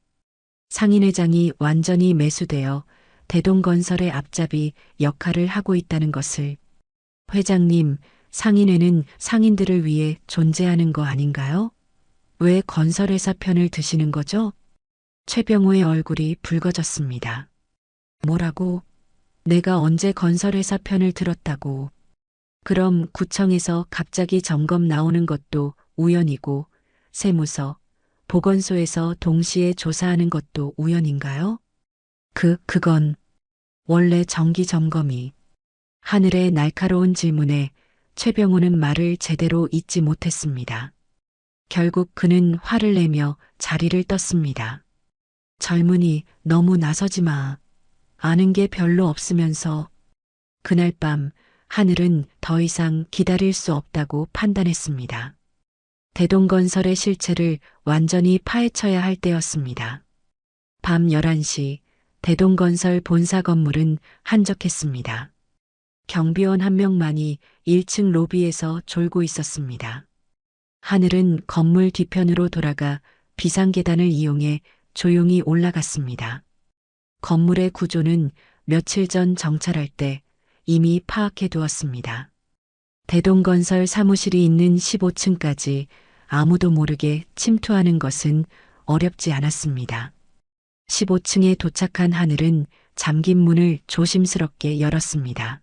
상인회장이 완전히 매수되어 대동건설의 앞잡이 역할을 하고 있다는 것을. 회장님, 상인회는 상인들을 위해 존재하는 거 아닌가요? 왜 건설회사 편을 드시는 거죠? 최병호의 얼굴이 붉어졌습니다. 뭐라고? 내가 언제 건설회사 편을 들었다고. 그럼 구청에서 갑자기 점검 나오는 것도 우연이고, 세무서, 보건소에서 동시에 조사하는 것도 우연인가요? 그건 원래 정기 점검이. 하늘의 날카로운 질문에 최병호는 말을 제대로 잇지 못했습니다. 결국 그는 화를 내며 자리를 떴습니다. 젊은이, 너무 나서지 마. 아는 게 별로 없으면서. 그날 밤 하늘은 더 이상 기다릴 수 없다고 판단했습니다. 대동건설의 실체를 완전히 파헤쳐야 할 때였습니다. 밤 11시 대동건설 본사 건물은 한적했습니다. 경비원 한 명만이 1층 로비에서 졸고 있었습니다. 하늘은 건물 뒤편으로 돌아가 비상계단을 이용해 조용히 올라갔습니다. 건물의 구조는 며칠 전 정찰할 때 이미 파악해 두었습니다. 대동건설 사무실이 있는 15층까지 아무도 모르게 침투하는 것은 어렵지 않았습니다. 15층에 도착한 하늘은 잠긴 문을 조심스럽게 열었습니다.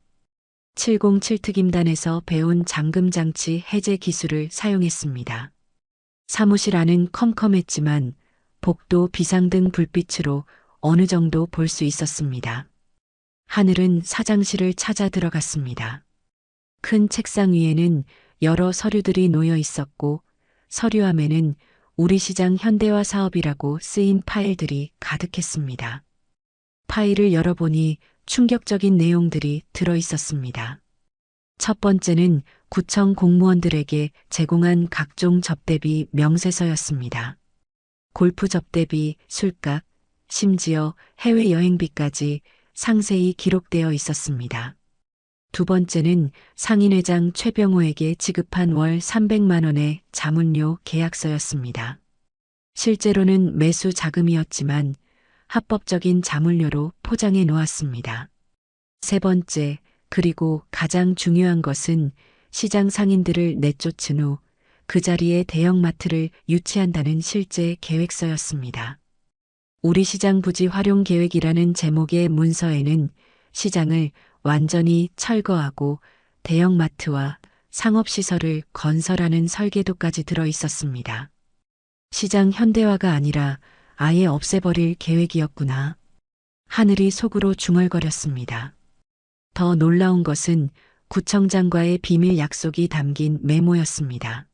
707 특임단에서 배운 잠금장치 해제 기술을 사용했습니다. 사무실 안은 컴컴했지만 복도 비상등 불빛으로 어느 정도 볼 수 있었습니다. 하늘은 사장실을 찾아 들어갔습니다. 큰 책상 위에는 여러 서류들이 놓여 있었고 서류함에는 우리시장 현대화 사업이라고 쓰인 파일들이 가득했습니다. 파일을 열어보니 충격적인 내용들이 들어 있었습니다. 첫 번째는 구청 공무원들에게 제공한 각종 접대비 명세서였습니다. 골프 접대비, 술값, 심지어 해외여행비까지 상세히 기록되어 있었습니다. 두 번째는 상인회장 최병호에게 지급한 월 300만 원의 자문료 계약서였습니다. 실제로는 매수 자금이었지만 합법적인 자문료로 포장해 놓았습니다. 세 번째, 그리고 가장 중요한 것은 시장 상인들을 내쫓은 후 그 자리에 대형마트를 유치한다는 실제 계획서였습니다. 우리 시장 부지 활용 계획이라는 제목의 문서에는 시장을 완전히 철거하고 대형마트와 상업시설을 건설하는 설계도까지 들어 있었습니다. 시장 현대화가 아니라 아예 없애버릴 계획이었구나. 하늘이 속으로 중얼거렸습니다. 더 놀라운 것은 구청장과의 비밀 약속이 담긴 메모였습니다.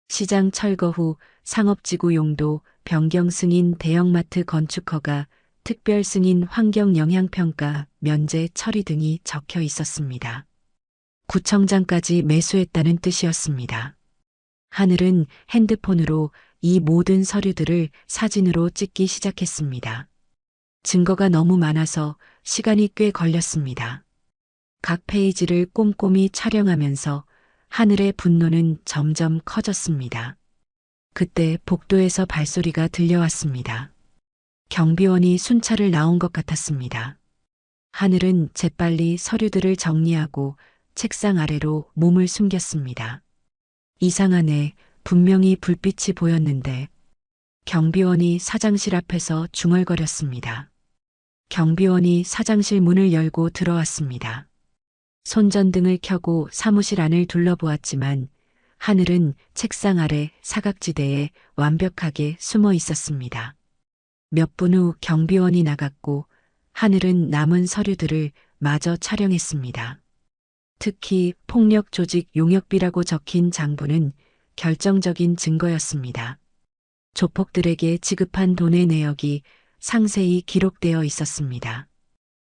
시장 철거 후 상업지구 용도 변경 승인 대형마트 건축허가 특별 승인 환경영향평가 면제 처리 등이 적혀 있었습니다. 구청장까지 매수했다는 뜻이었습니다. 하늘은 핸드폰으로 이 모든 서류들을 사진으로 찍기 시작했습니다. 증거가 너무 많아서 시간이 꽤 걸렸습니다. 각 페이지를 꼼꼼히 촬영하면서 하늘의 분노는 점점 커졌습니다. 그때 복도에서 발소리가 들려왔습니다. 경비원이 순찰을 나온 것 같았습니다. 하늘은 재빨리 서류들을 정리하고 책상 아래로 몸을 숨겼습니다. 이상하네, 분명히 불빛이 보였는데. 경비원이 사장실 앞에서 중얼거렸습니다. 경비원이 사장실 문을 열고 들어왔습니다. 손전등을 켜고 사무실 안을 둘러보았지만 하늘은 책상 아래 사각지대에 완벽하게 숨어 있었습니다. 몇 분 후 경비원이 나갔고 하늘은 남은 서류들을 마저 촬영했습니다. 특히 폭력 조직 용역비라고 적힌 장부는 결정적인 증거였습니다. 조폭들에게 지급한 돈의 내역이 상세히 기록되어 있었습니다.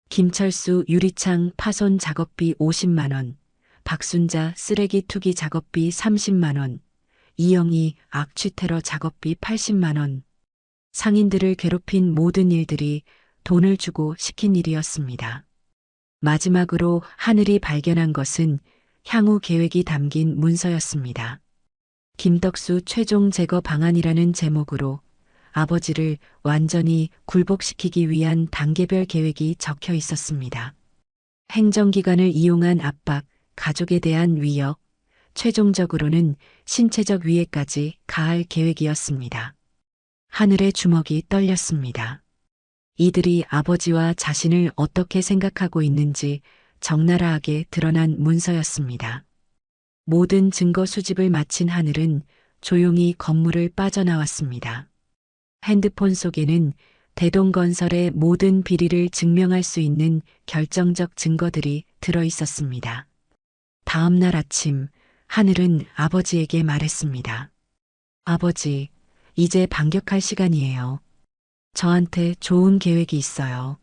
김철수 유리창 파손 작업비 50만 원, 박순자 쓰레기 투기 작업비 30만 원, 이영희 악취 테러 작업비 80만 원. 상인들을 괴롭힌 모든 일들이 돈을 주고 시킨 일이었습니다. 마지막으로 하늘이 발견한 것은 향후 계획이 담긴 문서였습니다. 김덕수 최종 제거 방안이라는 제목으로 아버지를 완전히 굴복시키기 위한 단계별 계획이 적혀 있었습니다. 행정기관을 이용한 압박, 가족에 대한 위협, 최종적으로는 신체적 위해까지 가할 계획이었습니다. 하늘의 주먹이 떨렸습니다. 이들이 아버지와 자신을 어떻게 생각하고 있는지 적나라하게 드러난 문서였습니다. 모든 증거 수집을 마친 하늘은 조용히 건물을 빠져나왔습니다. 핸드폰 속에는 대동건설의 모든 비리를 증명할 수 있는 결정적 증거들이 들어 있었습니다. 다음 날 아침, 하늘은 아버지에게 말했습니다. 아버지, 이제 반격할 시간이에요. 저한테 좋은 계획이 있어요.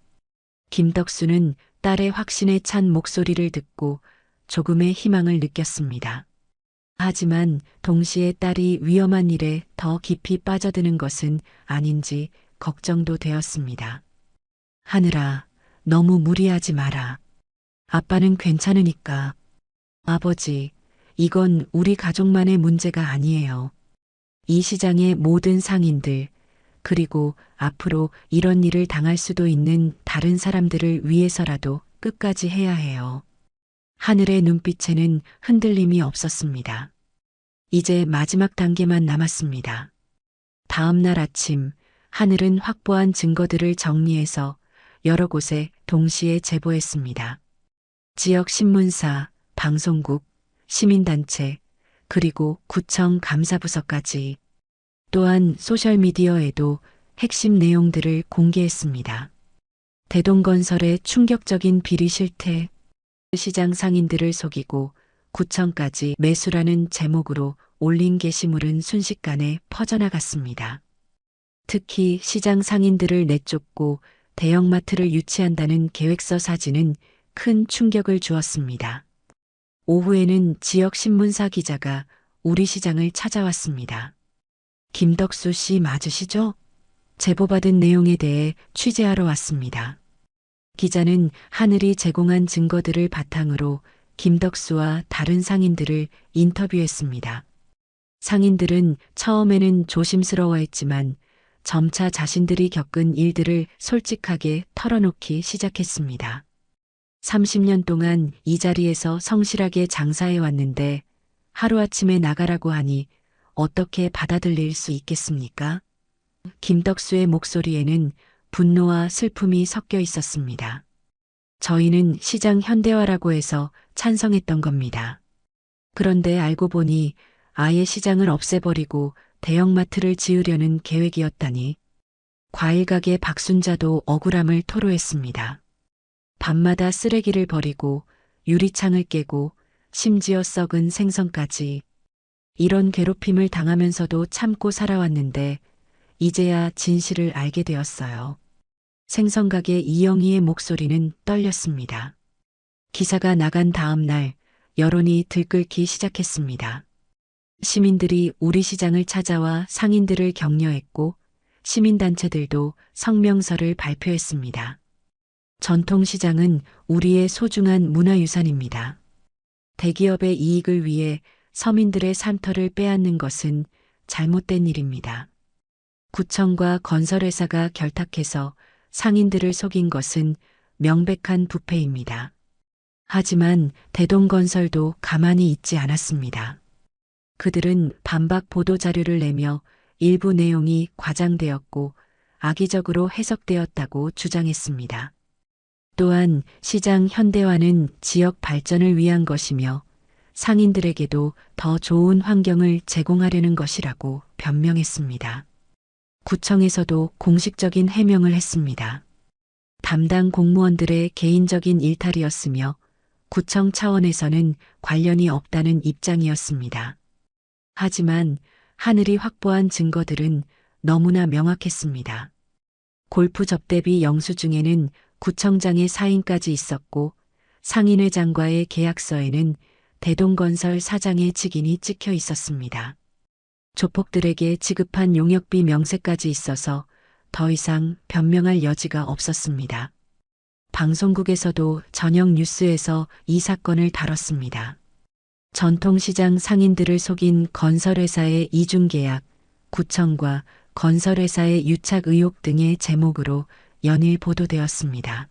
김덕수는 딸의 확신에 찬 목소리를 듣고 조금의 희망을 느꼈습니다. 하지만 동시에 딸이 위험한 일에 더 깊이 빠져드는 것은 아닌지 걱정도 되었습니다. 하늘아, 너무 무리하지 마라. 아빠는 괜찮으니까. 아버지, 이건 우리 가족만의 문제가 아니에요. 이 시장의 모든 상인들, 그리고 앞으로 이런 일을 당할 수도 있는 다른 사람들을 위해서라도 끝까지 해야 해요. 하늘의 눈빛에는 흔들림이 없었습니다. 이제 마지막 단계만 남았습니다. 다음 날 아침, 하늘은 확보한 증거들을 정리해서 여러 곳에 동시에 제보했습니다. 지역 신문사, 방송국, 시민단체, 그리고 구청 감사부서까지. 또한 소셜미디어에도 핵심 내용들을 공개했습니다. 대동건설의 충격적인 비리 실태, 시장 상인들을 속이고 구청까지 매수라는 제목으로 올린 게시물은 순식간에 퍼져나갔습니다. 특히 시장 상인들을 내쫓고 대형마트를 유치한다는 계획서 사진은 큰 충격을 주었습니다. 오후에는 지역 신문사 기자가 우리 시장을 찾아왔습니다. 김덕수 씨 맞으시죠? 제보받은 내용에 대해 취재하러 왔습니다. 기자는 하늘이 제공한 증거들을 바탕으로 김덕수와 다른 상인들을 인터뷰했습니다. 상인들은 처음에는 조심스러워했지만 점차 자신들이 겪은 일들을 솔직하게 털어놓기 시작했습니다. 30년 동안 이 자리에서 성실하게 장사해 왔는데 하루아침에 나가라고 하니 어떻게 받아들일 수 있겠습니까? 김덕수의 목소리에는 분노와 슬픔이 섞여 있었습니다. 저희는 시장 현대화라고 해서 찬성했던 겁니다. 그런데 알고 보니 아예 시장을 없애버리고 대형마트를 지으려는 계획이었다니. 과일가게 박순자도 억울함을 토로했습니다. 밤마다 쓰레기를 버리고 유리창을 깨고 심지어 썩은 생선까지. 이런 괴롭힘을 당하면서도 참고 살아왔는데 이제야 진실을 알게 되었어요. 생선가게 이영희의 목소리는 떨렸습니다. 기사가 나간 다음 날 여론이 들끓기 시작했습니다. 시민들이 우리 시장을 찾아와 상인들을 격려했고 시민단체들도 성명서를 발표했습니다. 전통시장은 우리의 소중한 문화유산입니다. 대기업의 이익을 위해 서민들의 산터를 빼앗는 것은 잘못된 일입니다. 구청과 건설회사가 결탁해서 상인들을 속인 것은 명백한 부패입니다. 하지만 대동건설도 가만히 있지 않았습니다. 그들은 반박 보도자료를 내며 일부 내용이 과장되었고 악의적으로 해석되었다고 주장했습니다. 또한 시장 현대화는 지역 발전을 위한 것이며 상인들에게도 더 좋은 환경을 제공하려는 것이라고 변명했습니다. 구청에서도 공식적인 해명을 했습니다. 담당 공무원들의 개인적인 일탈이었으며 구청 차원에서는 관련이 없다는 입장이었습니다. 하지만 하늘이 확보한 증거들은 너무나 명확했습니다. 골프 접대비 영수증에는 구청장의 사인까지 있었고 상인회장과의 계약서에는 대동건설 사장의 직인이 찍혀 있었습니다. 조폭들에게 지급한 용역비 명세까지 있어서 더 이상 변명할 여지가 없었습니다. 방송국에서도 저녁 뉴스에서 이 사건을 다뤘습니다. 전통시장 상인들을 속인 건설회사의 이중계약, 구청과 건설회사의 유착 의혹 등의 제목으로 연일 보도되었습니다.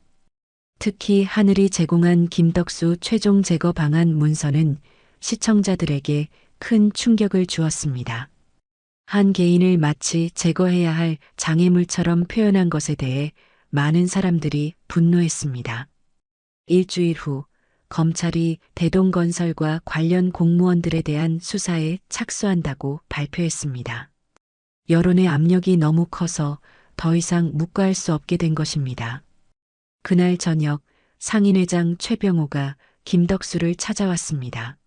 특히 하늘이 제공한 김덕수 최종 제거 방안 문서는 시청자들에게 큰 충격을 주었습니다. 한 개인을 마치 제거해야 할 장애물처럼 표현한 것에 대해 많은 사람들이 분노했습니다. 일주일 후 검찰이 대동건설과 관련 공무원들에 대한 수사에 착수한다고 발표했습니다. 여론의 압력이 너무 커서 더 이상 묵과할 수 없게 된 것입니다. 그날 저녁 상인회장 최병호가 김덕수를 찾아왔습니다.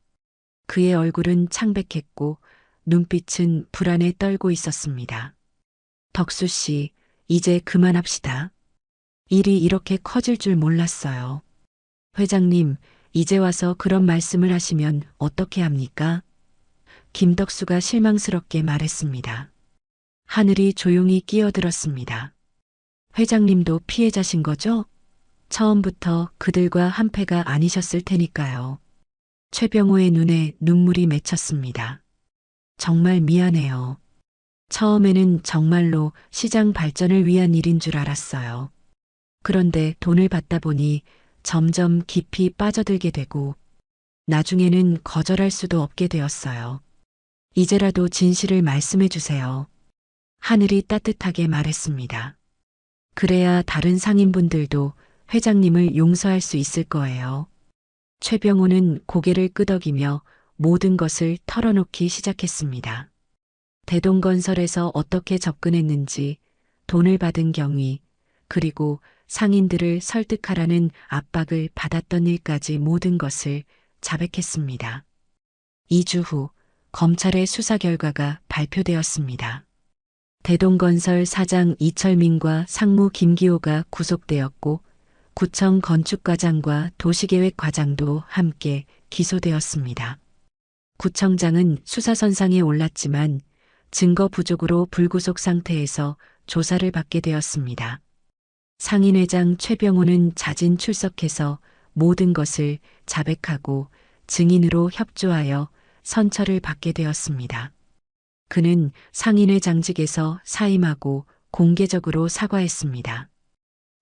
그의 얼굴은 창백했고 눈빛은 불안에 떨고 있었습니다. 덕수 씨, 이제 그만합시다. 일이 이렇게 커질 줄 몰랐어요. 회장님, 이제 와서 그런 말씀을 하시면 어떻게 합니까? 김덕수가 실망스럽게 말했습니다. 하늘이 조용히 끼어들었습니다. 회장님도 피해자신 거죠? 처음부터 그들과 한패가 아니셨을 테니까요. 최병호의 눈에 눈물이 맺혔습니다. 정말 미안해요. 처음에는 정말로 시장 발전을 위한 일인 줄 알았어요. 그런데 돈을 받다 보니 점점 깊이 빠져들게 되고 나중에는 거절할 수도 없게 되었어요. 이제라도 진실을 말씀해 주세요. 하늘이 따뜻하게 말했습니다. 그래야 다른 상인분들도 회장님을 용서할 수 있을 거예요. 최병호는 고개를 끄덕이며 모든 것을 털어놓기 시작했습니다. 대동건설에서 어떻게 접근했는지, 돈을 받은 경위, 그리고 상인들을 설득하라는 압박을 받았던 일까지 모든 것을 자백했습니다. 2주 후 검찰의 수사 결과가 발표되었습니다. 대동건설 사장 이철민과 상무 김기호가 구속되었고 구청 건축과장과 도시계획과장도 함께 기소되었습니다. 구청장은 수사선상에 올랐지만 증거 부족으로 불구속 상태에서 조사를 받게 되었습니다. 상인회장 최병호는 자진 출석해서 모든 것을 자백하고 증인으로 협조하여 선처를 받게 되었습니다. 그는 상인회장직에서 사임하고 공개적으로 사과했습니다.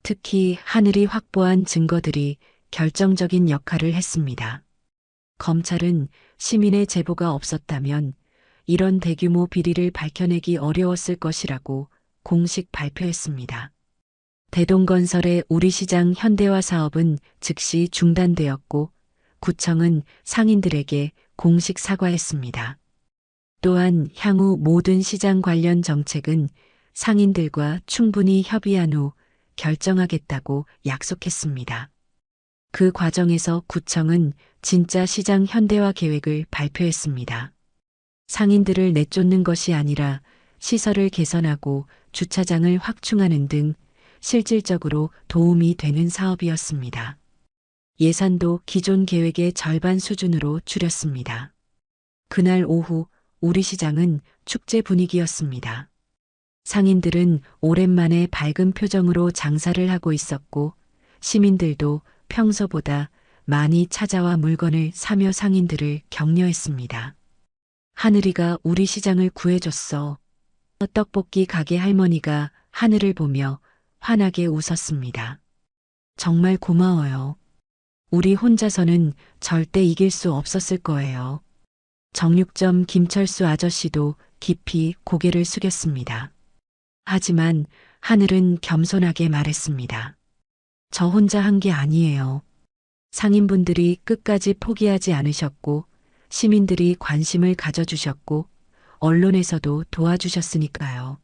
특히 하늘이 확보한 증거들이 결정적인 역할을 했습니다. 검찰은 시민의 제보가 없었다면 이런 대규모 비리를 밝혀내기 어려웠을 것이라고 공식 발표했습니다. 대동건설의 우리시장 현대화 사업은 즉시 중단되었고 구청은 상인들에게 공식 사과했습니다. 또한 향후 모든 시장 관련 정책은 상인들과 충분히 협의한 후 결정하겠다고 약속했습니다. 그 과정에서 구청은 진짜 시장 현대화 계획을 발표했습니다. 상인들을 내쫓는 것이 아니라 시설을 개선하고 주차장을 확충하는 등 실질적으로 도움이 되는 사업이었습니다. 예산도 기존 계획의 절반 수준으로 줄였습니다. 그날 오후 우리 시장은 축제 분위기였습니다. 상인들은 오랜만에 밝은 표정으로 장사를 하고 있었고 시민들도 평소보다 많이 찾아와 물건을 사며 상인들을 격려했습니다. 하늘이가 우리 시장을 구해줬어. 떡볶이 가게 할머니가 하늘을 보며 환하게 웃었습니다. 정말 고마워요. 우리 혼자서는 절대 이길 수 없었을 거예요. 정육점 김철수 아저씨도 깊이 고개를 숙였습니다. 하지만 하늘은 겸손하게 말했습니다. 저 혼자 한 게 아니에요. 상인분들이 끝까지 포기하지 않으셨고 시민들이 관심을 가져주셨고 언론에서도 도와주셨으니까요.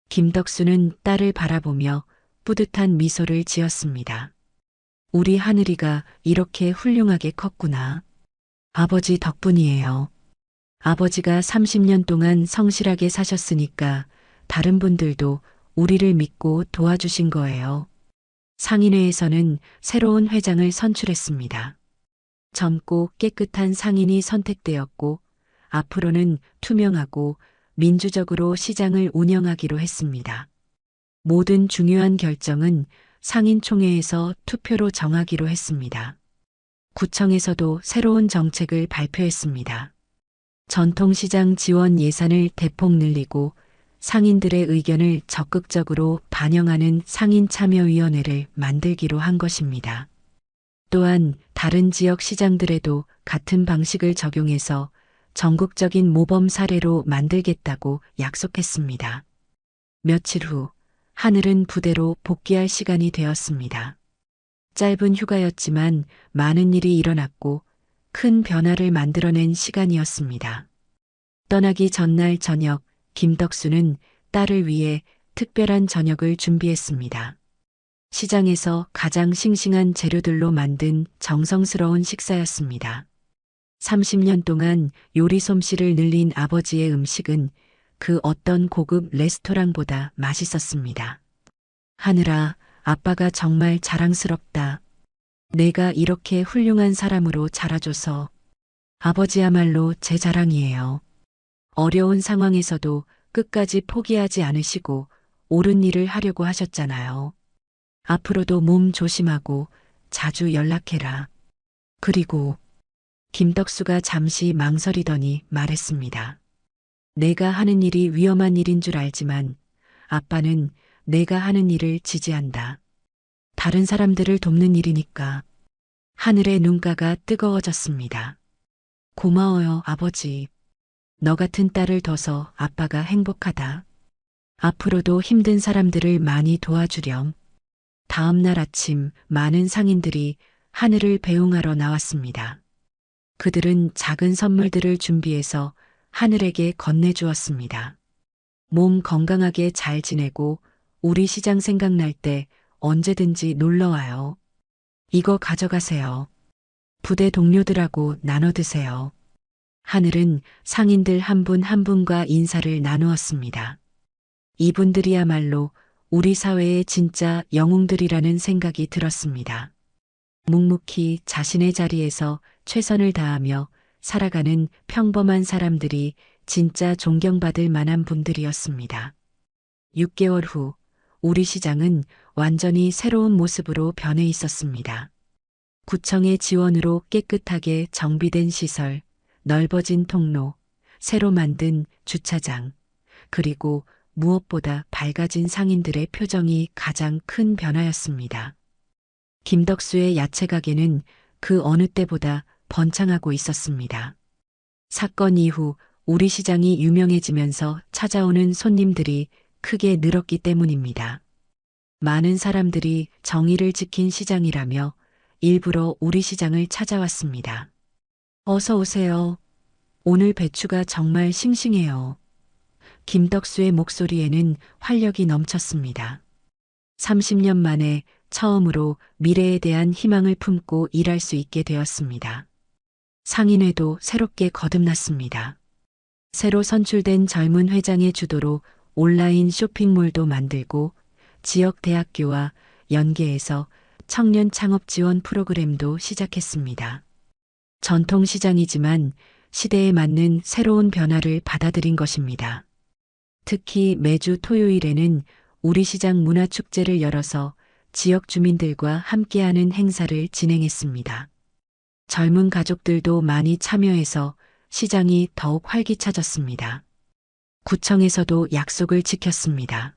김덕수는 딸을 바라보며 뿌듯한 미소를 지었습니다. 우리 하늘이가 이렇게 훌륭하게 컸구나. 아버지 덕분이에요. 아버지가 30년 동안 성실하게 사셨으니까 다른 분들도 우리를 믿고 도와주신 거예요. 상인회에서는 새로운 회장을 선출했습니다. 젊고 깨끗한 상인이 선택되었고 앞으로는 투명하고 민주적으로 시장을 운영하기로 했습니다. 모든 중요한 결정은 상인총회에서 투표로 정하기로 했습니다. 구청에서도 새로운 정책을 발표했습니다. 전통시장 지원 예산을 대폭 늘리고 상인들의 의견을 적극적으로 반영하는 상인참여위원회를 만들기로 한 것입니다. 또한 다른 지역 시장들에도 같은 방식을 적용해서 전국적인 모범 사례로 만들겠다고 약속했습니다. 며칠 후 하늘은 부대로 복귀할 시간이 되었습니다. 짧은 휴가였지만 많은 일이 일어났고 큰 변화를 만들어낸 시간이었습니다. 떠나기 전날 저녁, 김덕수는 딸을 위해 특별한 저녁을 준비했습니다. 시장에서 가장 싱싱한 재료들로 만든 정성스러운 식사였습니다. 30년 동안 요리 솜씨를 늘린 아버지의 음식은 그 어떤 고급 레스토랑보다 맛있었습니다. 하늘아, 아빠가 정말 자랑스럽다. 내가 이렇게 훌륭한 사람으로 자라줘서 아버지야말로 제 자랑이에요. 어려운 상황에서도 끝까지 포기하지 않으시고 옳은 일을 하려고 하셨잖아요. 앞으로도 몸 조심하고 자주 연락해라. 그리고 김덕수가 잠시 망설이더니 말했습니다. 내가 하는 일이 위험한 일인 줄 알지만 아빠는 내가 하는 일을 지지한다. 다른 사람들을 돕는 일이니까. 하늘의 눈가가 뜨거워졌습니다. 고마워요, 아버지. 너 같은 딸을 둬서 아빠가 행복하다. 앞으로도 힘든 사람들을 많이 도와주렴. 다음 날 아침 많은 상인들이 하늘을 배웅하러 나왔습니다. 그들은 작은 선물들을 준비해서 하늘에게 건네주었습니다. 몸 건강하게 잘 지내고 우리 시장 생각날 때 언제든지 놀러와요. 이거 가져가세요. 부대 동료들하고 나눠 드세요. 하늘은 상인들 한 분 한 분과 인사를 나누었습니다. 이분들이야말로 우리 사회의 진짜 영웅들이라는 생각이 들었습니다. 묵묵히 자신의 자리에서 최선을 다하며 살아가는 평범한 사람들이 진짜 존경받을 만한 분들이었습니다. 6개월 후 우리 시장은 완전히 새로운 모습으로 변해 있었습니다. 구청의 지원으로 깨끗하게 정비된 시설, 넓어진 통로, 새로 만든 주차장, 그리고 무엇보다 밝아진 상인들의 표정이 가장 큰 변화였습니다. 김덕수의 야채 가게는 그 어느 때보다 번창하고 있었습니다. 사건 이후 우리 시장이 유명해지면서 찾아오는 손님들이 크게 늘었기 때문입니다. 많은 사람들이 정의를 지킨 시장이라며 일부러 우리 시장을 찾아왔습니다. 어서 오세요. 오늘 배추가 정말 싱싱해요. 김덕수의 목소리에는 활력이 넘쳤습니다. 30년 만에 처음으로 미래에 대한 희망을 품고 일할 수 있게 되었습니다. 상인회도 새롭게 거듭났습니다. 새로 선출된 젊은 회장의 주도로 온라인 쇼핑몰도 만들고 지역 대학교와 연계해서 청년 창업 지원 프로그램도 시작했습니다. 전통시장이지만 시대에 맞는 새로운 변화를 받아들인 것입니다. 특히 매주 토요일에는 우리 시장 문화축제를 열어서 지역 주민들과 함께하는 행사를 진행했습니다. 젊은 가족들도 많이 참여해서 시장이 더욱 활기차졌습니다. 구청에서도 약속을 지켰습니다.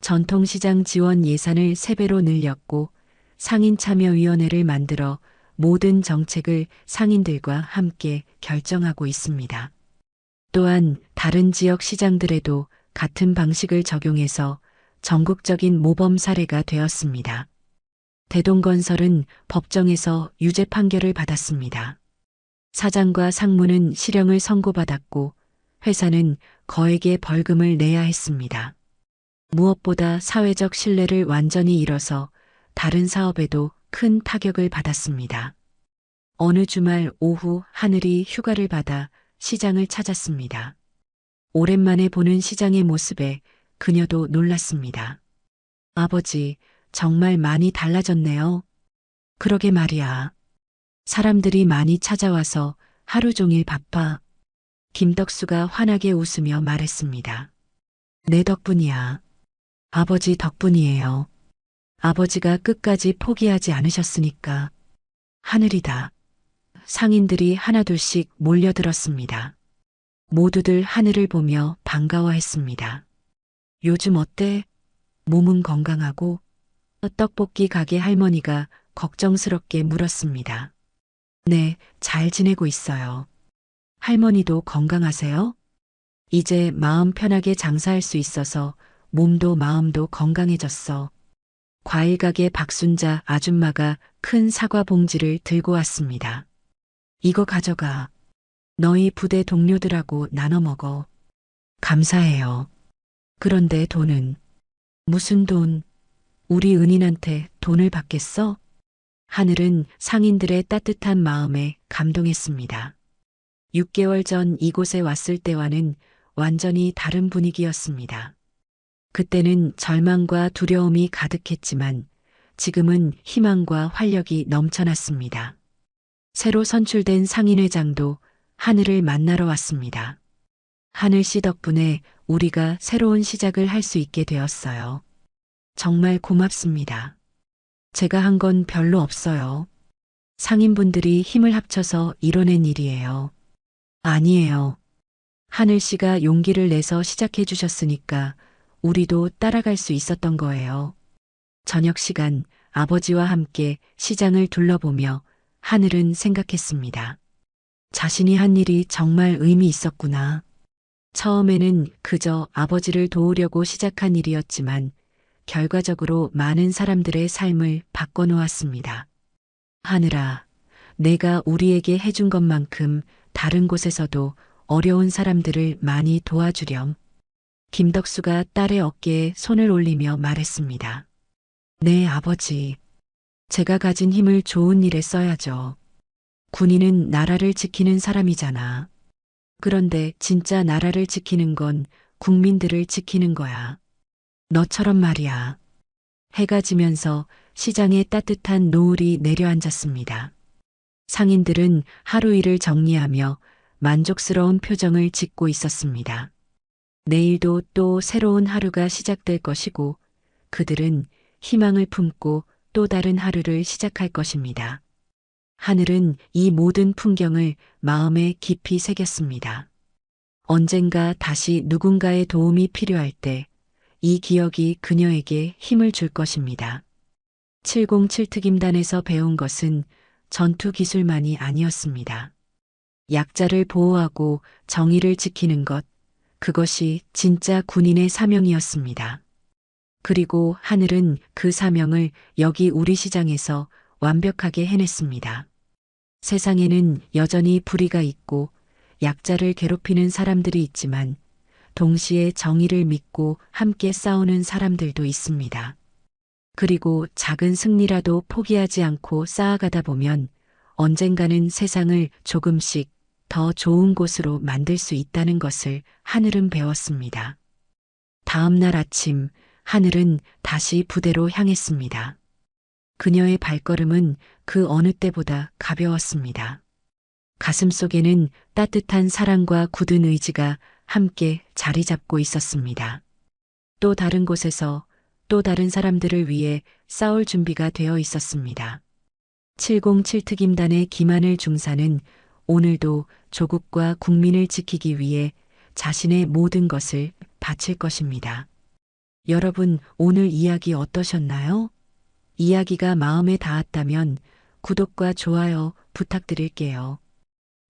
전통시장 지원 예산을 3배로 늘렸고 상인참여위원회를 만들어 모든 정책을 상인들과 함께 결정하고 있습니다. 또한 다른 지역 시장들에도 같은 방식을 적용해서 전국적인 모범 사례가 되었습니다. 대동건설은 법정에서 유죄 판결을 받았습니다. 사장과 상무는 실형을 선고받았고 회사는 거액의 벌금을 내야 했습니다. 무엇보다 사회적 신뢰를 완전히 잃어서 다른 사업에도 큰 타격을 받았습니다. 어느 주말 오후 하늘이 휴가를 받아 시장을 찾았습니다. 오랜만에 보는 시장의 모습에 그녀도 놀랐습니다. 아버지, 정말 많이 달라졌네요. 그러게 말이야. 사람들이 많이 찾아와서 하루 종일 바빠. 김덕수가 환하게 웃으며 말했습니다. 내 덕분이야. 아버지 덕분이에요. 아버지가 끝까지 포기하지 않으셨으니까. 하늘이다. 상인들이 하나둘씩 몰려들었습니다. 모두들 하늘을 보며 반가워했습니다. 요즘 어때? 몸은 건강하고? 떡볶이 가게 할머니가 걱정스럽게 물었습니다. 네, 잘 지내고 있어요. 할머니도 건강하세요? 이제 마음 편하게 장사할 수 있어서 몸도 마음도 건강해졌어. 과일 가게 박순자 아줌마가 큰 사과 봉지를 들고 왔습니다. 이거 가져가. 너희 부대 동료들하고 나눠 먹어. 감사해요. 그런데 돈은? 무슨 돈? 우리 은인한테 돈을 받겠어? 하늘은 상인들의 따뜻한 마음에 감동했습니다. 6개월 전 이곳에 왔을 때와는 완전히 다른 분위기였습니다. 그때는 절망과 두려움이 가득했지만 지금은 희망과 활력이 넘쳐났습니다. 새로 선출된 상인회장도 하늘을 만나러 왔습니다. 하늘 씨 덕분에 우리가 새로운 시작을 할 수 있게 되었어요. 정말 고맙습니다. 제가 한 건 별로 없어요. 상인분들이 힘을 합쳐서 이뤄낸 일이에요. 아니에요. 하늘 씨가 용기를 내서 시작해 주셨으니까 우리도 따라갈 수 있었던 거예요. 저녁 시간 아버지와 함께 시장을 둘러보며 하늘은 생각했습니다. 자신이 한 일이 정말 의미 있었구나. 처음에는 그저 아버지를 도우려고 시작한 일이었지만 결과적으로 많은 사람들의 삶을 바꿔놓았습니다. 하늘아, 내가 우리에게 해준 것만큼 다른 곳에서도 어려운 사람들을 많이 도와주렴. 김덕수가 딸의 어깨에 손을 올리며 말했습니다. 네, 아버지. 제가 가진 힘을 좋은 일에 써야죠. 군인은 나라를 지키는 사람이잖아. 그런데 진짜 나라를 지키는 건 국민들을 지키는 거야. 너처럼 말이야. 해가 지면서 시장에 따뜻한 노을이 내려앉았습니다. 상인들은 하루 일을 정리하며 만족스러운 표정을 짓고 있었습니다. 내일도 또 새로운 하루가 시작될 것이고 그들은 희망을 품고 또 다른 하루를 시작할 것입니다. 하늘은 이 모든 풍경을 마음에 깊이 새겼습니다. 언젠가 다시 누군가의 도움이 필요할 때 이 기억이 그녀에게 힘을 줄 것입니다. 707 특임단에서 배운 것은 전투 기술만이 아니었습니다. 약자를 보호하고 정의를 지키는 것, 그것이 진짜 군인의 사명이었습니다. 그리고 하늘은 그 사명을 여기 우리 시장에서 완벽하게 해냈습니다. 세상에는 여전히 불의가 있고 약자를 괴롭히는 사람들이 있지만 동시에 정의를 믿고 함께 싸우는 사람들도 있습니다. 그리고 작은 승리라도 포기하지 않고 쌓아가다 보면 언젠가는 세상을 조금씩 더 좋은 곳으로 만들 수 있다는 것을 하늘은 배웠습니다. 다음 날 아침 하늘은 다시 부대로 향했습니다. 그녀의 발걸음은 그 어느 때보다 가벼웠습니다. 가슴 속에는 따뜻한 사랑과 굳은 의지가 함께 자리 잡고 있었습니다. 또 다른 곳에서 또 다른 사람들을 위해 싸울 준비가 되어 있었습니다. 707 특임단의 김하늘 중사는 오늘도 조국과 국민을 지키기 위해 자신의 모든 것을 바칠 것입니다. 여러분, 오늘 이야기 어떠셨나요? 이야기가 마음에 닿았다면 구독과 좋아요 부탁드릴게요.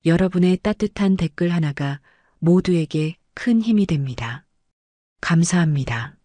여러분의 따뜻한 댓글 하나가 모두에게 큰 힘이 됩니다. 감사합니다.